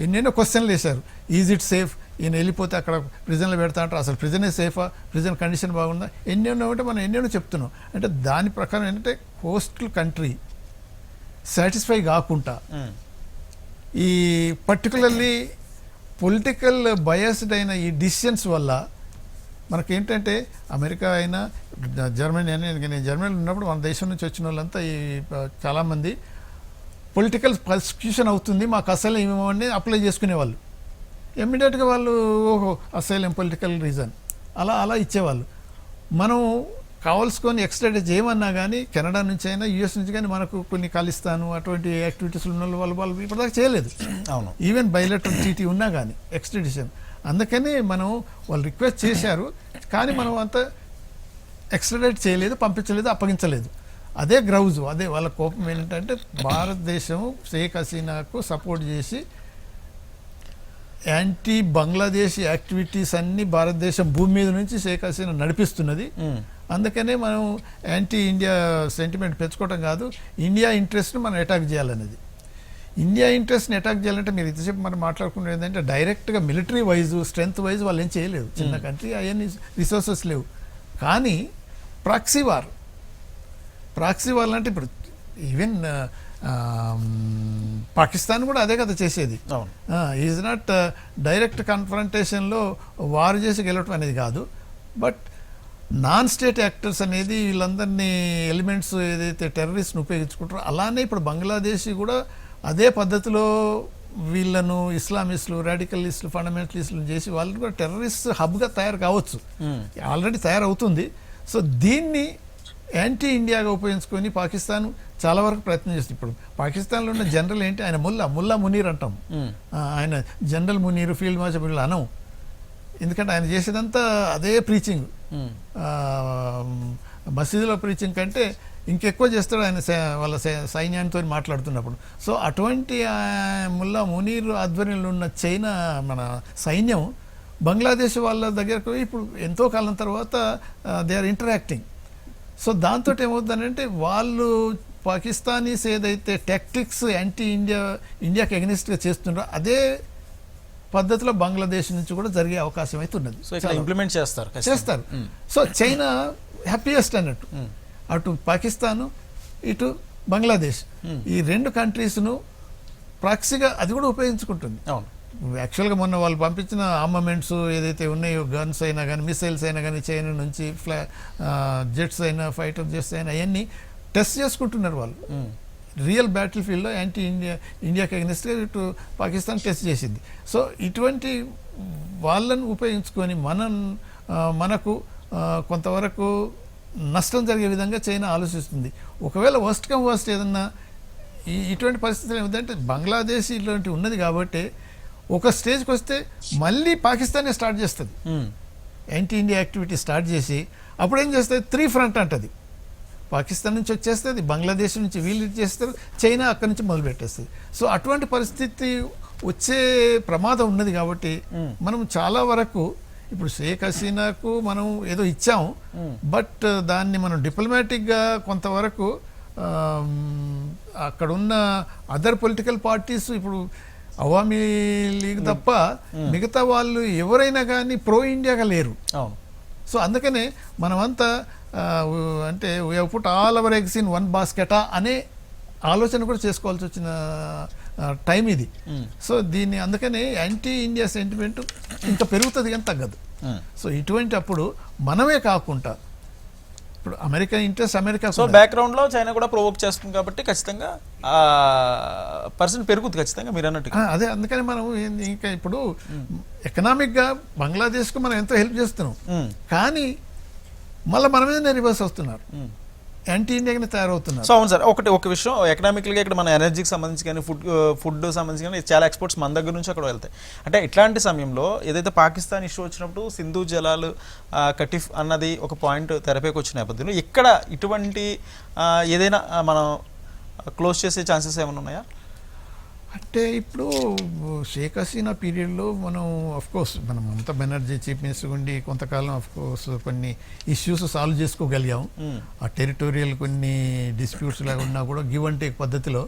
ఎన్నెన్నో క్వశ్చన్లు వేశారు. ఈజ్ ఇట్ సేఫ్, ఈయన వెళ్ళిపోతే అక్కడ ప్రిజన్లో పెడతా అంటారు, అసలు ప్రిజనే సేఫా, ప్రిజన్ కండిషన్ బాగుందా, ఎన్నెన్నో అంటే మనం ఎన్నెన్నో చెప్తున్నాం. అంటే దాని ప్రకారం ఏంటంటే కోస్టల్ కంట్రీ సాటిస్ఫై కాకుండా ఈ పర్టికులర్లీ పొలిటికల్ బయస్డ్ అయిన ఈ డిసిషన్స్ వల్ల మనకేంటంటే అమెరికా అయినా జర్మనీ అయినా, నేను జర్మనీలో ఉన్నప్పుడు మన దేశం నుంచి వచ్చిన వాళ్ళంతా ఈ చాలామంది పొలిటికల్ పర్సిక్యూషన్ అవుతుంది మాకు అసలు ఏమేమని అప్లై చేసుకునేవాళ్ళు. ఇమ్మీడియట్గా వాళ్ళు ఓహో అసైలం పొలిటికల్ రీజన్ అలా ఇచ్చేవాళ్ళు. మనం కావాల్సుకొని ఎక్స్ట్రాడేట్ చేయమన్నా కానీ కెనడా నుంచి అయినా యూఎస్ నుంచి కానీ మనకు కొన్ని ఖాళిస్తాను అటువంటి యాక్టివిటీస్లు ఉన్న వాళ్ళు ఇప్పటిదాకా చేయలేదు. అవును, ఈవెన్ బయలెటరల్ ట్రీటీ ఉన్నా కానీ ఎక్స్ట్రాడిషన్. అందుకని మనం వాళ్ళు రిక్వెస్ట్ చేశారు కానీ మనం అంత ఎక్స్ట్రాడేట్ చేయలేదు, పంపించలేదు, అప్పగించలేదు. అదే గ్రౌజ్, అదే వాళ్ళ కోపం ఏంటంటే భారతదేశం షేక్ హసీనాకు సపోర్ట్ చేసి యాంటీ బంగ్లాదేశ్ యాక్టివిటీస్ అన్ని భారతదేశం భూమి మీద నుంచి షేక్ హసీనా నడిపిస్తున్నది. అందుకనే మనం యాంటీ ఇండియా సెంటిమెంట్ పెంచుకోవటం కాదు, ఇండియా ఇంట్రెస్ట్ని మనం అటాక్ చేయాలనేది. ఇండియా ఇంట్రెస్ట్ని అటాక్ చేయాలంటే మీరు ఇంతసేపు మనం మాట్లాడుకునేది ఏంటంటే డైరెక్ట్గా మిలిటరీ వైజ్, స్ట్రెంగ్త్ వైజ్ వాళ్ళు ఏం చేయలేవు, చిన్న కంట్రీ, అవన్నీ రిసోర్సెస్ లేవు. కానీ ప్రాక్సీ వార్ అంటే ఇప్పుడు ఈవెన్ పాకిస్తాన్ కూడా అదే కదా చేసేది. ఈజ్ నాట్ డైరెక్ట్ కన్ఫరంటేషన్లో వార్ చేసి గెలవటం అనేది కాదు, బట్ నాన్ స్టేట్ యాక్టర్స్ అనేది వీళ్ళందరినీ ఎలిమెంట్స్ ఏదైతే టెర్రరిస్ట్ని ఉపయోగించుకుంటారో అలానే ఇప్పుడు బంగ్లాదేశ్ కూడా అదే పద్ధతిలో వీళ్ళను ఇస్లామిస్టులు, రాడికలిస్టులు, ఫండమెంటలిస్టులు చేసి వాళ్ళని కూడా టెర్రరిస్ట్ హబ్గా తయారు కావచ్చు, ఆల్రెడీ తయారవుతుంది. సో దీన్ని యాంటీ ఇండియాగా ఉపయోగించుకొని పాకిస్తాన్ చాలా వరకు ప్రయత్నం చేస్తుంది. ఇప్పుడు పాకిస్తాన్లో ఉన్న జనరల్ ఏంటి, ఆయన ముల్లా మునీర్ అంటాం, ఆయన general Munir, field marshal Munir అనం. ఎందుకంటే ఆయన చేసేదంతా అదే ప్రీచింగ్, మసీదులో ప్రీచింగ్ కంటే ఇంకెక్కువ చేస్తాడు ఆయన వాళ్ళ సైన్యానితో మాట్లాడుతున్నప్పుడు. సో అటువంటి ముల్లా మునీర్ ఆధ్వర్యంలో ఉన్న చైనా మన సైన్యం బంగ్లాదేశ్ వాళ్ళ దగ్గరకు ఇప్పుడు ఎంతో కాలం తర్వాత దే ఆర్ ఇంటరాక్టింగ్. సో దాంతో ఏమవుతుందంటే వాళ్ళు పాకిస్తానీస్ ఏదైతే టాక్టిక్స్ యాంటీ ఇండియాకి ఎగనిస్ట్గా చేస్తున్నారో అదే పద్ధతిలో బంగ్లాదేశ్ నుంచి కూడా జరిగే అవకాశం అయితే ఉన్నది. సో ఇక్కడ ఇంప్లిమెంట్ చేస్తారు. సో చైనా హ్యాపీయెస్ట్ అన్నట్టు, అటు పాకిస్తాను ఇటు బంగ్లాదేశ్ ఈ రెండు కంట్రీస్ను ప్రాక్సీగా అది కూడా ఉపయోగించుకుంటుంది. అవును, యాక్చువల్గా మొన్న వాళ్ళు పంపించిన ఆర్మమెంట్స్ ఏదైతే ఉన్నాయో, గన్స్ అయినా కానీ, మిసైల్స్ అయినా కానీ, చైనా నుంచి జెట్స్ అయినా, ఫైటర్ జెట్స్ అయినా అవన్నీ టెస్ట్ చేసుకుంటున్నారు వాళ్ళు. రియల్ బ్యాటిల్ ఫీల్డ్లో యాంటీ ఇండియాకి అగెనిస్ట్గా ఇటు పాకిస్తాన్ టెస్ట్ చేసింది. సో ఇటువంటి వాళ్ళను ఉపయోగించుకొని మనకు కొంతవరకు నష్టం జరిగే విధంగా చైనా ఆలోచిస్తుంది. ఒకవేళ వర్స్ట్ కమ్ వర్స్ట్ ఏదన్నా ఇటువంటి పరిస్థితులు ఏమిటంటే బంగ్లాదేశ్ ఇలాంటి ఉన్నది కాబట్టి ఒక స్టేజ్కి వస్తే మళ్ళీ పాకిస్తానే స్టార్ట్ చేస్తుంది యాంటీ ఇండియా యాక్టివిటీ స్టార్ట్ చేసి, అప్పుడు ఏం చేస్తుంది, 3 ఫ్రంట్ అంటది. పాకిస్తాన్ నుంచి వచ్చేస్తుంది, బంగ్లాదేశ్ నుంచి వీళ్ళు చేస్తారు, చైనా అక్కడి నుంచి మొదలు పెట్టేస్తుంది. సో అటువంటి పరిస్థితి వచ్చే ప్రమాదం ఉన్నది కాబట్టి మనం చాలా వరకు ఇప్పుడు షేక్ హసీనాకు మనం ఏదో ఇచ్చాము, బట్ దాన్ని మనం డిప్లొమాటిక్గా కొంతవరకు అక్కడున్న అదర్ పొలిటికల్ పార్టీస్ ఇప్పుడు అవామీ లీగ్ తప్ప మిగతా వాళ్ళు ఎవరైనా కానీ ప్రో ఇండియాగా లేరు. సో అందుకనే మనమంతా అంటే we have put all our eggs in one బాస్కెటా అనే ఆలోచన కూడా చేసుకోవాల్సి వచ్చిన టైం ఇది. సో దీన్ని అందుకనే యాంటీ ఇండియా సెంటిమెంట్ ఇంకా పెరుగుతుంది కానీ తగ్గదు. సో ఇటువంటి అప్పుడు మనమే కాకుండా ఇప్పుడు America interest America, so background లో చైనా కూడా ప్రొవోక్ చేస్తుంది కాబట్టి ఖచ్చితంగా పర్సెంట్ పెరుగుతుంది ఖచ్చితంగా మీరు అన్నట్టు. అదే అందుకని మనం ఇంకా ఇప్పుడు ఎకనామిక్ గా బంగ్లాదేశ్ కు మనం ఎంతో హెల్ప్ చేస్తున్నాం, కానీ మళ్ళీ మన మీదనే రివర్స్ వస్తున్నారు, యాంటీ ఇండియాగానే తయారవుతున్నారు. సో అవును సార్, ఒక విషయం ఎకనామికల్గా ఇక్కడ మన ఎనర్జీకి సంబంధించి కానీ ఫుడ్ సంబంధించి కానీ చాలా ఎక్స్పోర్ట్స్ మన దగ్గర నుంచి అక్కడ వెళ్తాయి. అంటే ఇట్లాంటి సమయంలో ఏదైతే పాకిస్తాన్ ఇష్యూ వచ్చినప్పుడు సింధు జలాలు కటిఫ్ అన్నది ఒక పాయింట్ తెరపైకి వచ్చిన నేపథ్యంలో ఇక్కడ ఇటువంటి ఏదైనా మనం క్లోజ్ చేసే ఛాన్సెస్ ఏమైనా ఉన్నాయా? అంటే ఇప్పుడు షేక్ హసీనా పీరియడ్లో మనం అఫ్కోర్స్ మనం మమతా బెనర్జీ చీఫ్ మినిస్టర్ ఉండి కొంతకాలం అఫ్కోర్స్ కొన్ని ఇష్యూస్ సాల్వ్ చేసుకోగలిగాము. ఆ టెరిటోరియల్ కొన్ని డిస్ప్యూట్స్ లాగా ఉన్నా కూడా గివ్ అండ్ టేక్ పద్ధతిలో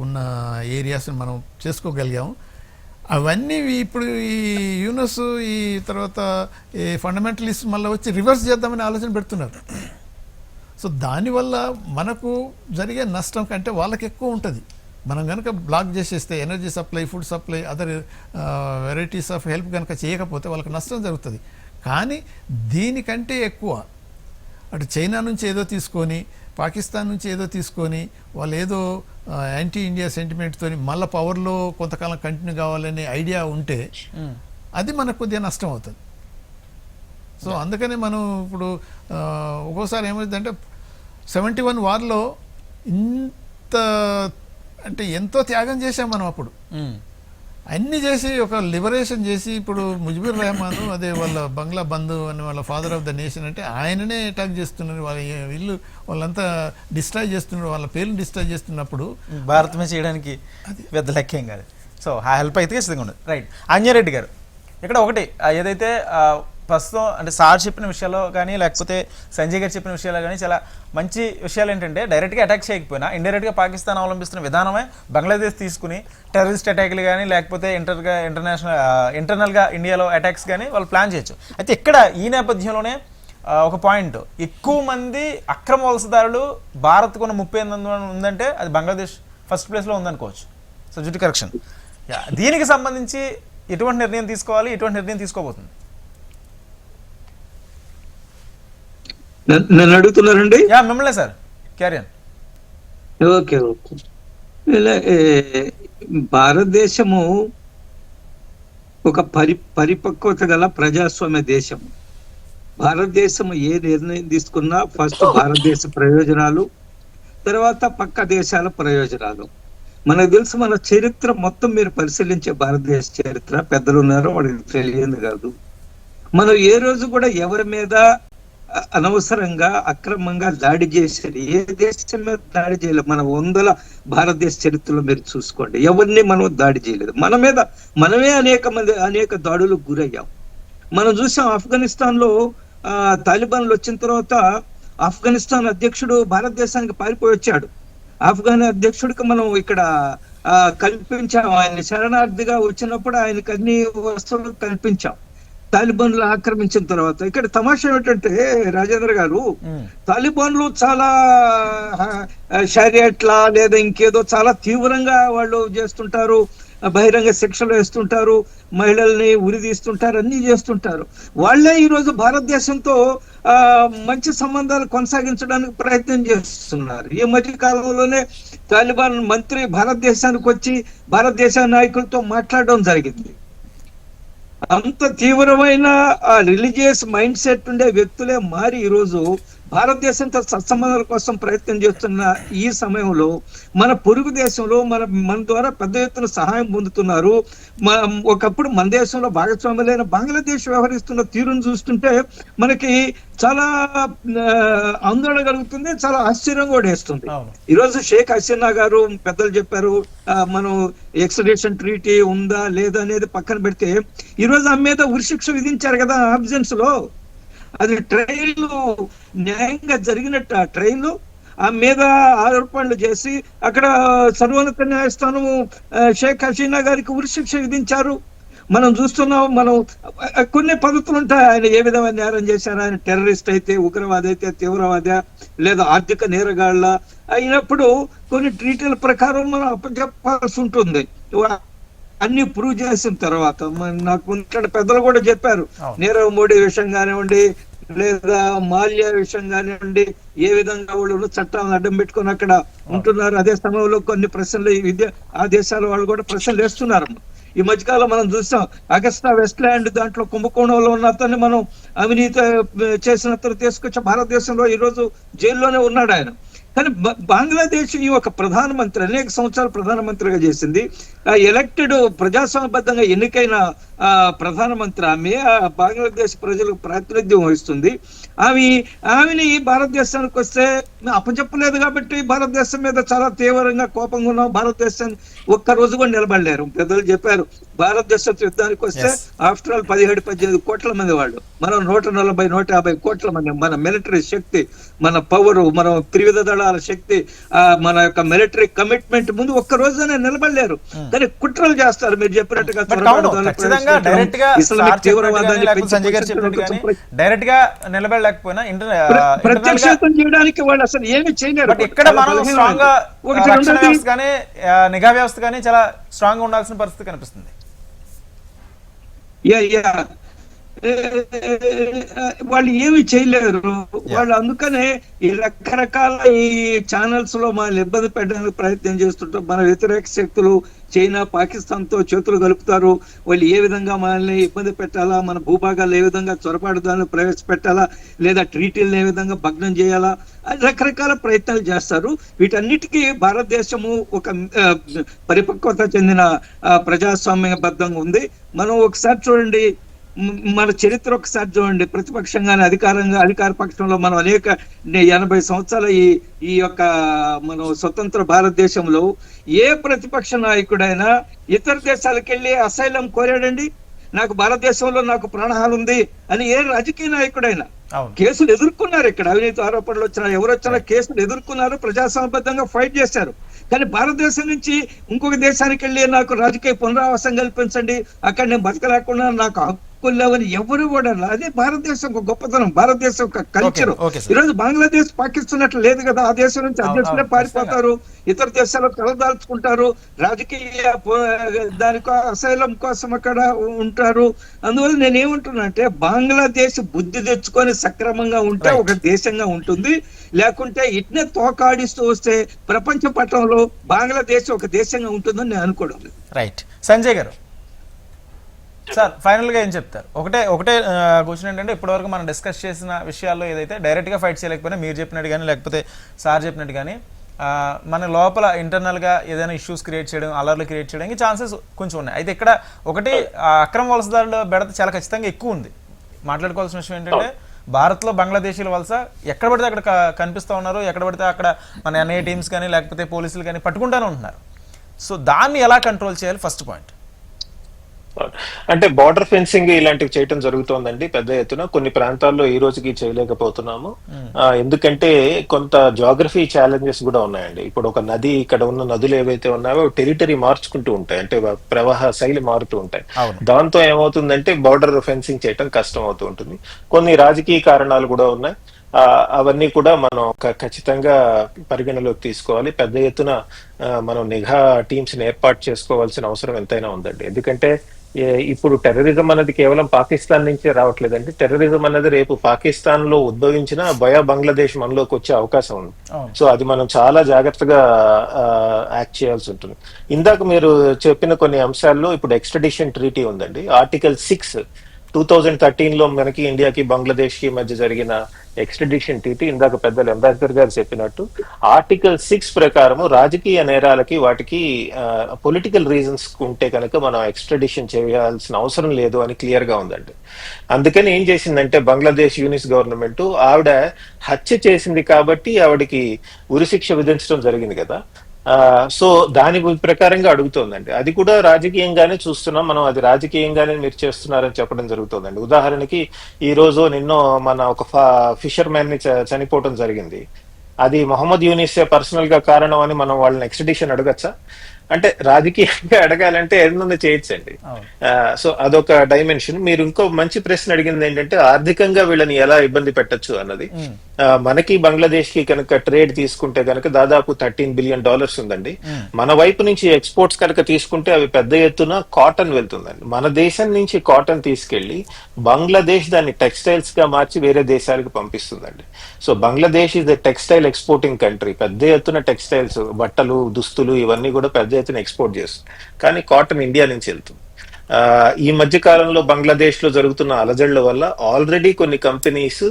ఉన్న ఏరియాస్ని మనం చేసుకోగలిగాము. అవన్నీ ఇప్పుడు ఈ యూనస్ ఈ తర్వాత ఈ ఫండమెంటలిస్ట్ మళ్ళీ వచ్చి రివర్స్ చేద్దామని ఆలోచన పెడుతున్నారు. సో దానివల్ల మనకు జరిగే నష్టం కంటే వాళ్ళకి ఎక్కువ ఉంటుంది. మనం కనుక బ్లాక్ చేసేస్తే energy supply, food supply, other varieties of help కనుక చేయకపోతే వాళ్ళకి నష్టం జరుగుతుంది. కానీ దీనికంటే ఎక్కువ అటు చైనా నుంచి ఏదో తీసుకొని, పాకిస్తాన్ నుంచి ఏదో తీసుకొని వాళ్ళు ఏదో యాంటీ ఇండియా సెంటిమెంట్తో మళ్ళీ పవర్లో కొంతకాలం కంటిన్యూ కావాలనే ఐడియా ఉంటే అది మనకు కొద్దిగా నష్టం అవుతుంది. సో అందుకని మనం ఇప్పుడు ఒక్కోసారి ఏమవుతుందంటే 71 వార్లో ఇంత అంటే ఎంతో త్యాగం చేశాం మనం, అప్పుడు అన్ని చేసి ఒక లిబరేషన్ చేసి ఇప్పుడు ముజిబుర్ రెహమాన్ అదే వాళ్ళ బంగ్లా బంధు అని వాళ్ళ ఫాదర్ ఆఫ్ ద నేషన్ అంటే ఆయననే అటాక్ చేస్తున్నారు, వాళ్ళ ఇల్లు వాళ్ళంతా డిస్ట్రాయ్ చేస్తున్నారు, వాళ్ళ పేర్లు డిస్ట్రాయ్ చేస్తున్నప్పుడు భారతమే చేయడానికి పెద్ద లెక్కేం కాదు. సో ఆ హెల్ప్ అయితే ఖచ్చితంగా ఉండదు. రైట్, అంజారెడ్డి గారు ఇక్కడ ఒకటి ఏదైతే ప్రస్తుతం అంటే సార్ చెప్పిన విషయాల్లో కానీ లేకపోతే సంజయ్ గారు చెప్పిన విషయాల్లో కానీ చాలా మంచి విషయాలు ఏంటంటే డైరెక్ట్గా అటాక్ చేయకపోయినా ఇండైరెక్ట్గా పాకిస్తాన్ అవలంబిస్తున్న విధానమే బంగ్లాదేశ్ తీసుకుని టెర్రరిస్ట్ అటాక్లు కానీ లేకపోతే ఇంటర్నల్గా ఇండియాలో అటాక్స్ కానీ వాళ్ళు ప్లాన్ చేయొచ్చు. అయితే ఇక్కడ ఈ నేపథ్యంలోనే ఒక పాయింట్, ఎక్కువ మంది అక్రమ వలసదారులు భారత్కు ఉన్న 38 ఉందంటే అది బంగ్లాదేశ్ ఫస్ట్ ప్లేస్లో ఉందనుకోవచ్చు. సో జుట్టు కరెక్షన్, దీనికి సంబంధించి ఎటువంటి నిర్ణయం తీసుకోవాలి, ఎటువంటి నిర్ణయం తీసుకోబోతుంది? నన్ను అడుగుతున్నారండి? యా మిమ్మల్ని సార్, క్యారియన్. Okay okay. ఇలా భారతదేశము ఒక పరిపక్వత గల ప్రజాస్వామ్య దేశం. భారతదేశం ఏ నిర్ణయం తీసుకున్నా ఫస్ట్ భారతదేశ ప్రయోజనాలు, తర్వాత పక్క దేశాల ప్రయోజనాలు. మనకు తెలుసు, మన చరిత్ర మొత్తం మీరు పరిశీలించే భారతదేశ చరిత్ర, పెద్దలు ఉన్నారో వాడికి తెలియదు కాదు. మనం ఏ రోజు కూడా ఎవరి మీద అనవసరంగా అక్రమంగా దాడి చేసేది, ఏ దేశం మీద దాడి చేయలేదు. మన వందల భారతదేశ చరిత్రలో మీరు చూసుకోండి, ఎవరిని మనం దాడి చేయలేదు. మన మీద మనమే అనేక దాడులకు గురయ్యాం. మనం చూసాం ఆఫ్ఘనిస్తాన్ లో తాలిబాన్లు వచ్చిన తర్వాత ఆఫ్ఘనిస్తాన్ అధ్యక్షుడు భారతదేశానికి పారిపోయి వచ్చాడు. ఆఫ్ఘన్ అధ్యక్షుడికి మనం ఇక్కడ కల్పించాం, ఆయన శరణార్థిగా వచ్చినప్పుడు ఆయనకు అన్ని వస్తువులు కల్పించాం. తాలిబాన్లు ఆక్రమించిన తర్వాత ఇక్కడ తమాషా ఏమిటంటే రాజేంద్ర గారు, తాలిబాన్లు చాలా షరియట్లా లేదా ఇంకేదో చాలా తీవ్రంగా వాళ్ళు చేస్తుంటారు, బహిరంగ శిక్షలు వేస్తుంటారు, మహిళల్ని ఉరిదీస్తుంటారు, అన్ని చేస్తుంటారు. వాళ్ళే ఈరోజు భారతదేశంతో మంచి సంబంధాలు కొనసాగించడానికి ప్రయత్నం చేస్తున్నారు. ఈ మధ్య కాలంలోనే తాలిబాన్ మంత్రి భారతదేశానికి వచ్చి భారతదేశ నాయకులతో మాట్లాడడం జరిగింది. అంత తీవ్రమైన ఆ రిలీజియస్ మైండ్ సెట్ ఉండే వ్యక్తులే మారి ఈరోజు భారతదేశంతో సత్సంబంధాల కోసం ప్రయత్నం చేస్తున్న ఈ సమయంలో మన పొరుగు దేశంలో మన ద్వారా పెద్ద ఎత్తున సహాయం పొందుతున్నారు. ఒకప్పుడు మన దేశంలో భాగస్వాములైన బంగ్లాదేశ్ వ్యవహరిస్తున్న తీరును చూస్తుంటే మనకి చాలా ఆందోళన కలుగుతుంది, చాలా ఆశ్చర్యం కూడా వేస్తుంది. ఈరోజు షేక్ హసీనా గారు పెద్దలు చెప్పారు, మనం ఎక్స్ట్రాడిషన్ ట్రీటీ ఉందా లేదా అనేది పక్కన పెడితే ఈరోజు ఆమె మీద ఉరిశిక్ష విధించారు కదా అబ్జెన్స్ లో. అది ట్రైన్ న్యాయంగా జరిగినట్టు ఆ ట్రైన్ ఆ మీద ఆరోపణలు చేసి అక్కడ సర్వోన్నత న్యాయస్థానం షేక్ హసీనా గారికి ఉరిశిక్ష విధించారు. మనం చూస్తున్నాం, మనం కొన్ని పద్ధతులు ఉంటాయి. ఆయన ఏ విధమైన నేరం చేశారు, ఆయన టెర్రరిస్ట్ అయితే, ఉగ్రవాది అయితే, తీవ్రవాద లేదా ఆర్థిక నేరగాళ్ళ అయినప్పుడు కొన్ని ట్రీటీల ప్రకారం మనం అప్పచెప్పాల్సి ఉంటుంది. అన్ని ప్రూవ్ చేసిన తర్వాత నాకు ఇక్కడ పెద్దలు కూడా చెప్పారు, నీరవ్ మోడీ విషయం కానివ్వండి లేదా మాల్యా విషయం కానివ్వండి, ఏ విధంగా వాళ్ళు చట్టాలను అడ్డం పెట్టుకొని అక్కడ ఉంటున్నారు. అదే సమయంలో కొన్ని ప్రశ్నలు ఆ దేశాల వాళ్ళు కూడా ప్రశ్నలు వేస్తున్నారు. ఈ మధ్యకాలం మనం చూసాం, అగస్టా వెస్ట్లాండ్ దాంట్లో కుంభకోణంలో ఉన్న అతన్ని మనం అవినీతి చేసిన అతను తీసుకొచ్చి భారతదేశంలో ఈరోజు జైల్లోనే ఉన్నాడు ఆయన. కానీ బంగ్లాదేశ్ ఈ ఒక ప్రధానమంత్రి అనేక సంవత్సరాలు ప్రధానమంత్రిగా చేసింది, ఎలక్టెడ్ ప్రజాస్వామ్యబద్ధంగా ఎన్నికైన ప్రధానమంత్రి ఆమె, బంగ్లాదేశ్ ప్రజలకు ప్రాతినిధ్యం వహిస్తుంది. ఆమెని భారతదేశానికి వస్తే అప్పచెప్పలేదు కాబట్టి భారతదేశం మీద చాలా తీవ్రంగా కోపంగా ఉన్నాం. భారతదేశాన్ని ఒక్క రోజు కూడా నిలబడలేరు. పెద్దలు చెప్పారు, భారతదేశ యుద్ధానికి వస్తే ఆఫ్టర్ ఆల్ 17-18 కోట్ల మంది వాళ్ళు, మనం 140-150 కోట్ల మంది. మన మిలిటరీ శక్తి, మన పవర్, మన త్రివిధ దళాల శక్తి, మన యొక్క మిలిటరీ కమిట్మెంట్ ముందు ఒక్క రోజునే నిలబడలేరు. కానీ కుట్రలు చేస్తారు. మీరు చెప్పినట్టుగా డైరెక్ట్ గా నిలబడలేకపోయినా ప్రత్యక్షం చేయడానికి వాళ్ళు అసలు ఏమి చేయలేరు. ఇక్కడ మనం స్ట్రాంగ్ గా రక్షణ వ్యవస్థ కానీ నిఘా వ్యవస్థ కానీ చాలా స్ట్రాంగ్ గా ఉండాల్సిన పరిస్థితి కనిపిస్తుంది. వాళ్ళు ఏమి చేయలేరు. వాళ్ళు అందుకనే ఈ రకరకాల ఈ ఛానల్స్ లో మనల్ని ఇబ్బంది పెట్టడానికి ప్రయత్నం చేస్తుంటారు. మన వ్యతిరేక శక్తులు చైనా, పాకిస్తాన్ తో చేతులు కలుపుతారు. వాళ్ళు ఏ విధంగా మనల్ని ఇబ్బంది పెట్టాలా, మన భూభాగాలు ఏ విధంగా చొరబాటుదాన్ని ప్రవేశపెట్టాలా, లేదా ట్రీటీలను ఏ విధంగా భగ్నం చేయాలా, రకరకాల ప్రయత్నాలు చేస్తారు. వీటన్నిటికీ భారతదేశము ఒక పరిపక్వత చెందిన ప్రజాస్వామ్యబద్ధంగా ఉంది. మనం ఒకసారి చూడండి, మన చరిత్ర ఒకసారి చూడండి. ప్రతిపక్షంగానే అధికార పక్షంలో మనం అనేక 80 సంవత్సరాల ఈ యొక్క మనం స్వతంత్ర భారతదేశంలో ఏ ప్రతిపక్ష నాయకుడైనా ఇతర దేశాలకు వెళ్ళి అసైలం కోరాడండి? నాకు భారతదేశంలో నాకు ప్రాణహాని ఉంది అని ఏ రాజకీయ నాయకుడైనా కేసులు ఎదుర్కొన్నారు. ఇక్కడ అవినీతి ఆరోపణలు వచ్చినా ఎవరు వచ్చినా కేసులు ఎదుర్కొన్నారు, ప్రజాస్వామ్యబద్ధంగా ఫైట్ చేశారు. కానీ భారతదేశం నుంచి ఇంకొక దేశానికి వెళ్ళి నాకు రాజకీయ పునరావాసం కల్పించండి, అక్కడ నేను బతకలేకుండా నాకు చెప్పుకోలేవని ఎవరు కూడా అదే భారతదేశం ఒక గొప్పతనం, భారతదేశం ఒక కల్చర్. Okay sir. ఈరోజు బంగ్లాదేశ్ పాకిస్తాన్ అట్లా లేదు కదా. ఆ దేశం నుంచి ఆ అవును, దేశంలో అవును, పారిపోతారు, ఇతర దేశాల్లో తలదాల్చుకుంటారు, రాజకీయ దానికో అసైలం కోసం అక్కడ ఉంటారు. అందువల్ల నేను ఏమంటున్నా అంటే బంగ్లాదేశ్ బుద్ధి తెచ్చుకొని సక్రమంగా ఉంటే Right. ఒక దేశంగా ఉంటుంది. లేకుంటే ఇట్నే తోకాడిస్తూ వస్తే ప్రపంచ పటంలో బంగ్లాదేశ్ ఒక దేశంగా ఉంటుందని నేను అనుకోవడం లేదు. రైట్. సంజయ్ గారు సార్ ఫైనల్ గా ఏం చెప్తారు? ఒకటే ఒకటే క్వశ్చన్ ఏంటంటే, ఇప్పటివరకు మనం డిస్కస్ చేసిన విషయాల్లో ఏదైతే డైరెక్ట్ గా ఫైట్ చేయలేకపోయినా మీరు చెప్పినట్టు కానీ లేకపోతే సార్ చెప్పినట్టు కానీ మన లోపల ఇంటర్నల్ గా ఏదైనా ఇష్యూస్ క్రియేట్ చేయడం, అలర్లు క్రియేట్ చేయడానికి ఛాన్సెస్ కొంచెం ఉన్నాయి. అయితే ఇక్కడ ఒకటి అక్రమ వలసదారుల బెడత చాలా ఖచ్చితంగా ఎక్కువ ఉంది. మాట్లాడుకోవాల్సిన విషయం ఏంటంటే, భారత్ లో బంగ్లాదేశీల వలస ఎక్కడ పడితే అక్కడ కనిపిస్తూ ఉన్నారు, ఎక్కడ పడితే అక్కడ మన ఎన్ఐఏ టీమ్స్ కానీ లేకపోతే పోలీసులు కానీ పట్టుకుంటానే ఉంటున్నారు. సో దాన్ని ఎలా కంట్రోల్ చేయాలి ఫస్ట్ పాయింట్? అంటే బార్డర్ ఫెన్సింగ్ ఇలాంటివి చేయటం జరుగుతోందండి పెద్ద ఎత్తున. కొన్ని ప్రాంతాల్లో ఈ రోజుకి చేయలేకపోతున్నాము. ఎందుకంటే కొంత జాగ్రఫీ ఛాలెంజెస్ కూడా ఉన్నాయండి. ఇప్పుడు ఒక నది, ఇక్కడ ఉన్న నదులు ఏవైతే ఉన్నాయో టెరిటరీ మార్చుకుంటూ ఉంటాయి, అంటే ప్రవాహ శైలి మారుతూ ఉంటాయి. దాంతో ఏమవుతుందంటే బార్డర్ ఫెన్సింగ్ చేయటం కష్టం అవుతూ ఉంటుంది. కొన్ని రాజకీయ కారణాలు కూడా ఉన్నాయి. అవన్నీ కూడా మనం ఖచ్చితంగా పరిగణలోకి తీసుకోవాలి. పెద్ద ఎత్తున మనం నిఘా టీమ్స్ ని ఏర్పాటు చేసుకోవాల్సిన అవసరం ఎంతైనా ఉందండి. ఎందుకంటే ఇప్పుడు టెర్రరిజం అనేది కేవలం పాకిస్తాన్ నుంచే రావట్లేదండి. టెర్రరిజం అనేది రేపు పాకిస్తాన్ లో ఉద్భవించిన బంగ్లాదేశ్ మనలోకి వచ్చే అవకాశం ఉంది. సో అది మనం చాలా జాగ్రత్తగా యాక్ట్ చేయాల్సి ఉంటుంది. ఇందాక మీరు చెప్పిన కొన్ని అంశాల్లో ఇప్పుడు ఎక్స్ట్రడిషన్ ట్రీటీ ఉందండి. ఆర్టికల్ 6 2013 లో మనకి ఇండియాకి బంగ్లాదేశ్ కి మధ్య జరిగిన ఎక్స్ట్రడిషన్ ట్రీటీ, ఇందాక పెద్దలు అంబాసిడర్ గారు చెప్పినట్టు ఆర్టికల్ 6 ప్రకారము రాజకీయ నేరాలకి వాటికి పొలిటికల్ రీజన్స్ ఉంటే కనుక మనం ఎక్స్ట్రడిషన్ చేయాల్సిన అవసరం లేదు అని క్లియర్ గా ఉందండి. అందుకని ఏం చేసిందంటే బంగ్లాదేశ్ యూనిస్ గవర్నమెంట్ ఆవిడ హత్య చేసింది కాబట్టి ఆవిడకి ఉరిశిక్ష విధించడం జరిగింది కదా. సో దాని ప్రకారంగా అడుగుతోందండి. అది కూడా రాజకీయంగానే చూస్తున్నాం మనం, అది రాజకీయంగానే మీరు చేస్తున్నారని చెప్పడం జరుగుతోందండి. ఉదాహరణకి ఈ రోజు నిన్నో మన ఒక ఫిషర్ మ్యాన్ ని చనిపోవడం జరిగింది. అది మొహమ్మద్ యూనిసే పర్సనల్ గా కారణం అని మనం వాళ్ళని ఎక్స్ట్రడిషన్ అడగచ్చా? అంటే రాజకీయంగా అడగాలంటే ఏదైనా చేయొచ్చండి. సో అదొక డైమెన్షన్. మీరు ఇంకో మంచి ప్రశ్న అడిగింది ఏంటంటే ఆర్థికంగా వీళ్ళని ఎలా ఇబ్బంది పెట్టచ్చు అన్నది. మనకి బంగ్లాదేశ్ కి కనుక ట్రేడ్ తీసుకుంటే కనుక దాదాపు $13 బిలియన్ ఉందండి. మన వైపు నుంచి ఎక్స్పోర్ట్స్ కనుక తీసుకుంటే అవి పెద్ద ఎత్తున కాటన్ వెళ్తుందండి. మన దేశం నుంచి కాటన్ తీసుకెళ్లి బంగ్లాదేశ్ దాన్ని టెక్స్టైల్స్ గా మార్చి వేరే దేశాలకు పంపిస్తుందండి. So Bangladesh is the textile exporting country. పెద్ద ఎత్తున టెక్స్టైల్స్, బట్టలు, దుస్తులు ఇవన్నీ కూడా పెద్ద ఎత్తున ఎక్స్పోర్ట్ చేస్తుంది. కానీ కాటన్ ఇండియా నుంచి వెళ్తుంది. ఈ మధ్య కాలంలో బంగ్లాదేశ్ లో జరుగుతున్న అలజడుల వల్ల ఆల్రెడీ కొన్ని కంపెనీస్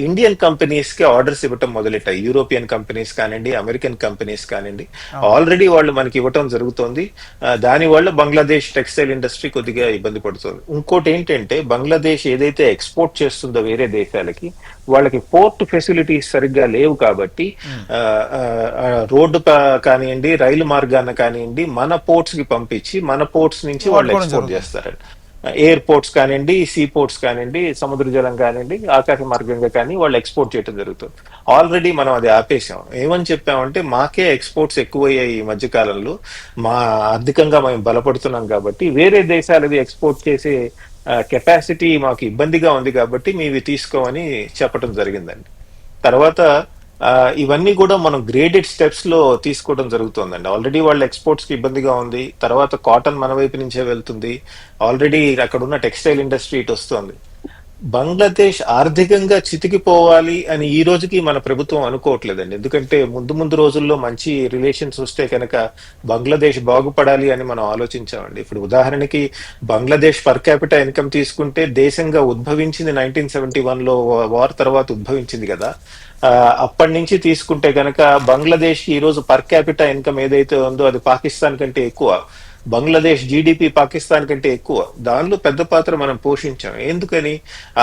ఇండియన్ కంపెనీస్ కి ఆర్డర్స్ ఇవ్వటం మొదలెట్టాయి. యూరోపియన్ కంపెనీస్ కానివ్వండి, అమెరికన్ కంపెనీస్ కానివ్వండి, ఆల్రెడీ వాళ్ళు మనకి ఇవ్వటం జరుగుతోంది. దాని వల్ల బంగ్లాదేశ్ టెక్స్టైల్ ఇండస్ట్రీ కొద్దిగా ఇబ్బంది పడుతుంది. ఇంకోటి ఏంటంటే బంగ్లాదేశ్ ఏదైతే ఎక్స్పోర్ట్ చేస్తుందో వేరే దేశాలకి, వాళ్ళకి పోర్ట్ ఫెసిలిటీస్ సరిగ్గా లేవు కాబట్టి రోడ్డు కానివ్వండి, రైలు మార్గాన కానివ్వండి మన పోర్ట్స్ కి పంపించి మన పోర్ట్స్ నుంచి వాళ్ళు ఎక్స్పోర్ట్ చేస్తారండి. ఎయిర్పోర్ట్స్ కానివ్వండి, సీ పోర్ట్స్ కానివ్వండి, సముద్ర జలం కానివ్వండి, ఆకాశ మార్గంగా కానీ వాళ్ళు ఎక్స్పోర్ట్ చేయడం జరుగుతుంది. ఆల్రెడీ మనం అది ఆపేసాం. ఏమని చెప్పామంటే మాకే ఎక్స్పోర్ట్స్ ఎక్కువయ్యాయి ఈ మధ్య కాలంలో, మా ఆర్థికంగా మేము బలపడుతున్నాం కాబట్టి వేరే దేశాలది ఎక్స్పోర్ట్ చేసే కెపాసిటీ మాకు ఇబ్బందిగా ఉంది కాబట్టి మీవి తీసుకోమని చెప్పడం జరిగిందండి. తర్వాత ఇవన్నీ కూడా మనం గ్రేడెడ్ స్టెప్స్ లో తీసుకోవడం జరుగుతుందండి. ఆల్రెడీ వాళ్ళ ఎక్స్పోర్ట్స్ కి ఇబ్బందిగా ఉంది. తర్వాత కాటన్ మన వైపు నుంచే వెళ్తుంది. ఆల్రెడీ అక్కడ ఉన్న టెక్స్టైల్ ఇండస్ట్రీ ఇటు వస్తుంది. బంగ్లాదేశ్ ఆర్థికంగా చితికిపోవాలి అని ఈ రోజుకి మన ప్రభుత్వం అనుకోవట్లేదండి. ఎందుకంటే ముందు రోజుల్లో మంచి రిలేషన్స్ వస్తే కనుక బంగ్లాదేశ్ బాగుపడాలి అని మనం ఆలోచించామండి. ఇప్పుడు ఉదాహరణకి బంగ్లాదేశ్ పర్ క్యాపిటా ఇన్కమ్ తీసుకుంటే దేశంగా ఉద్భవించింది 1971 లో వార్ తర్వాత ఉద్భవించింది కదా. అప్పటి నుంచి తీసుకుంటే కనుక బంగ్లాదేశ్ ఈ రోజు పర్ క్యాపిటా ఇన్కమ్ ఏదైతే ఉందో అది పాకిస్తాన్ కంటే ఎక్కువ. బంగ్లాదేశ్ జీడిపి పాకిస్తాన్ కంటే ఎక్కువ. దానిలో పెద్ద పాత్ర మనం పోషించాం. ఎందుకని?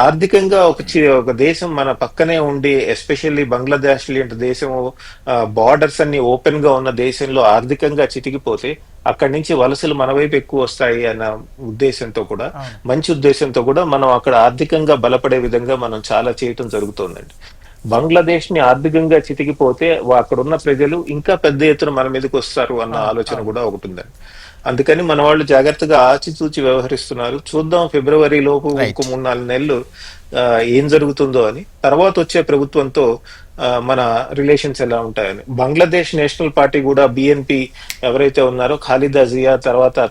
ఆర్థికంగా ఒక దేశం మన పక్కనే ఉండి, ఎస్పెషల్లీ బంగ్లాదేశ్ లాంటి దేశం బార్డర్స్ అన్ని ఓపెన్ గా ఉన్న దేశంలో ఆర్థికంగా చితికిపోతే అక్కడి నుంచి వలసలు మన వైపు ఎక్కువ వస్తాయి అన్న ఉద్దేశంతో కూడా, మంచి ఉద్దేశంతో కూడా మనం అక్కడ ఆర్థికంగా బలపడే విధంగా మనం చాలా చేయటం జరుగుతోందండి. బంగ్లాదేశ్ ని ఆర్థికంగా చితికిపోతే అక్కడ ఉన్న ప్రజలు ఇంకా పెద్ద ఎత్తున మన మీదకి వస్తారు అన్న ఆలోచన కూడా ఒకటి ఉందండి. అందుకని మన వాళ్ళు జాగ్రత్తగా ఆచితూచి వ్యవహరిస్తున్నారు. చూద్దాం ఫిబ్రవరి లోపు Right. ఇంకో 3-4 నెలలు ఏం జరుగుతుందో అని. తర్వాత వచ్చే ప్రభుత్వంతో మన రిలేషన్స్ ఎలా ఉంటాయని. బంగ్లాదేశ్ నేషనల్ పార్టీ కూడా బిఎన్పి ఎవరైతే ఉన్నారో ఖాలిదా జియా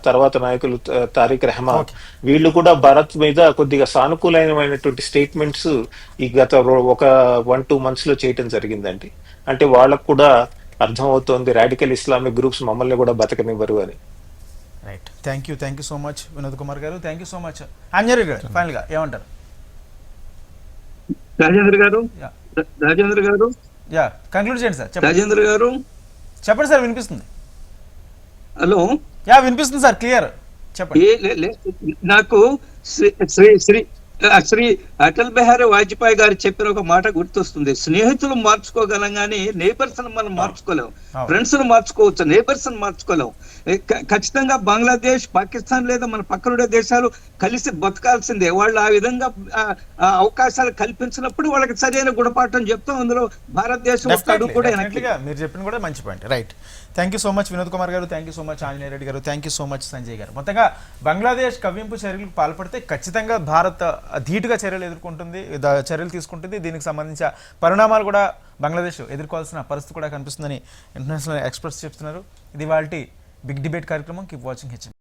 తర్వాత నాయకులు తారిక్ రెహమాన్ వీళ్ళు కూడా భారత్ మీద కొద్దిగా సానుకూలమైనటువంటి స్టేట్మెంట్స్ ఈ గత ఒక 1-2 months లో చేయటం జరిగిందండి. అంటే వాళ్ళకు కూడా అర్థం అవుతోంది రాడికల్ ఇస్లామిక్ గ్రూప్స్ మమ్మల్ని కూడా బతకనివ్వరు అని. Right, thank you so much Vinod Kumar garu, thank you so much. Anjaneyulu garu final గా ఏమంటారు? రాజేంద్ర గారు యా కంక్లూడ్ చేయండి సార్. చెప్పండి రాజేంద్ర గారు, చెప్పండి సార్, వినిపిస్తుంది. హలో. యా వినిపిస్తుంది సార్, క్లియర్ చెప్పండి. నాకు శ్రీ అటల్ బిహారీ వాజ్పేయి గారు చెప్పిన ఒక మాట గుర్తొస్తుంది. స్నేహితులు మార్చుకోగలం కానీ నేబర్స్ మనం మార్చుకోలేం. ఫ్రెండ్స్ ను మార్చుకోవచ్చు, నేబర్స్ మార్చుకోలేం. ఖచ్చితంగా బంగ్లాదేశ్, పాకిస్తాన్ లేదా మన పక్కనుండే దేశాలు కలిసి బతకాల్సిందే. వాళ్ళు ఆ విధంగా అవకాశాలు కల్పించినప్పుడు వాళ్ళకి సరైన గుణపాఠం చెప్తాం. అందులో భారతదేశం ఒక్క అడుగు కూడా మీరు చెప్పిన కూడా మంచి point. Right, thank you so much Vinod Kumar garu, thank you so much Anjaneya Reddy garu, thank you so much Sanjay garu. మొత్తంగా బంగ్లాదేశ్ కవ్వింపు చర్యలకు పాల్పడితే ఖచ్చితంగా భారత్ ధీటుగా చర్యలు ఎదుర్కొంటుంది, చర్యలు తీసుకుంటుంది. దీనికి సంబంధించిన పరిణామాలు కూడా బంగ్లాదేశ్ ఎదుర్కోవాల్సిన పరిస్థితి కూడా కనిపిస్తుందని ఇంటర్నేషనల్ ఎక్స్పర్ట్స్ చెప్తున్నారు. ఇది వాళ్ళ బిగ్ డిబేట్ కార్యక్రమం. Keep watching HM.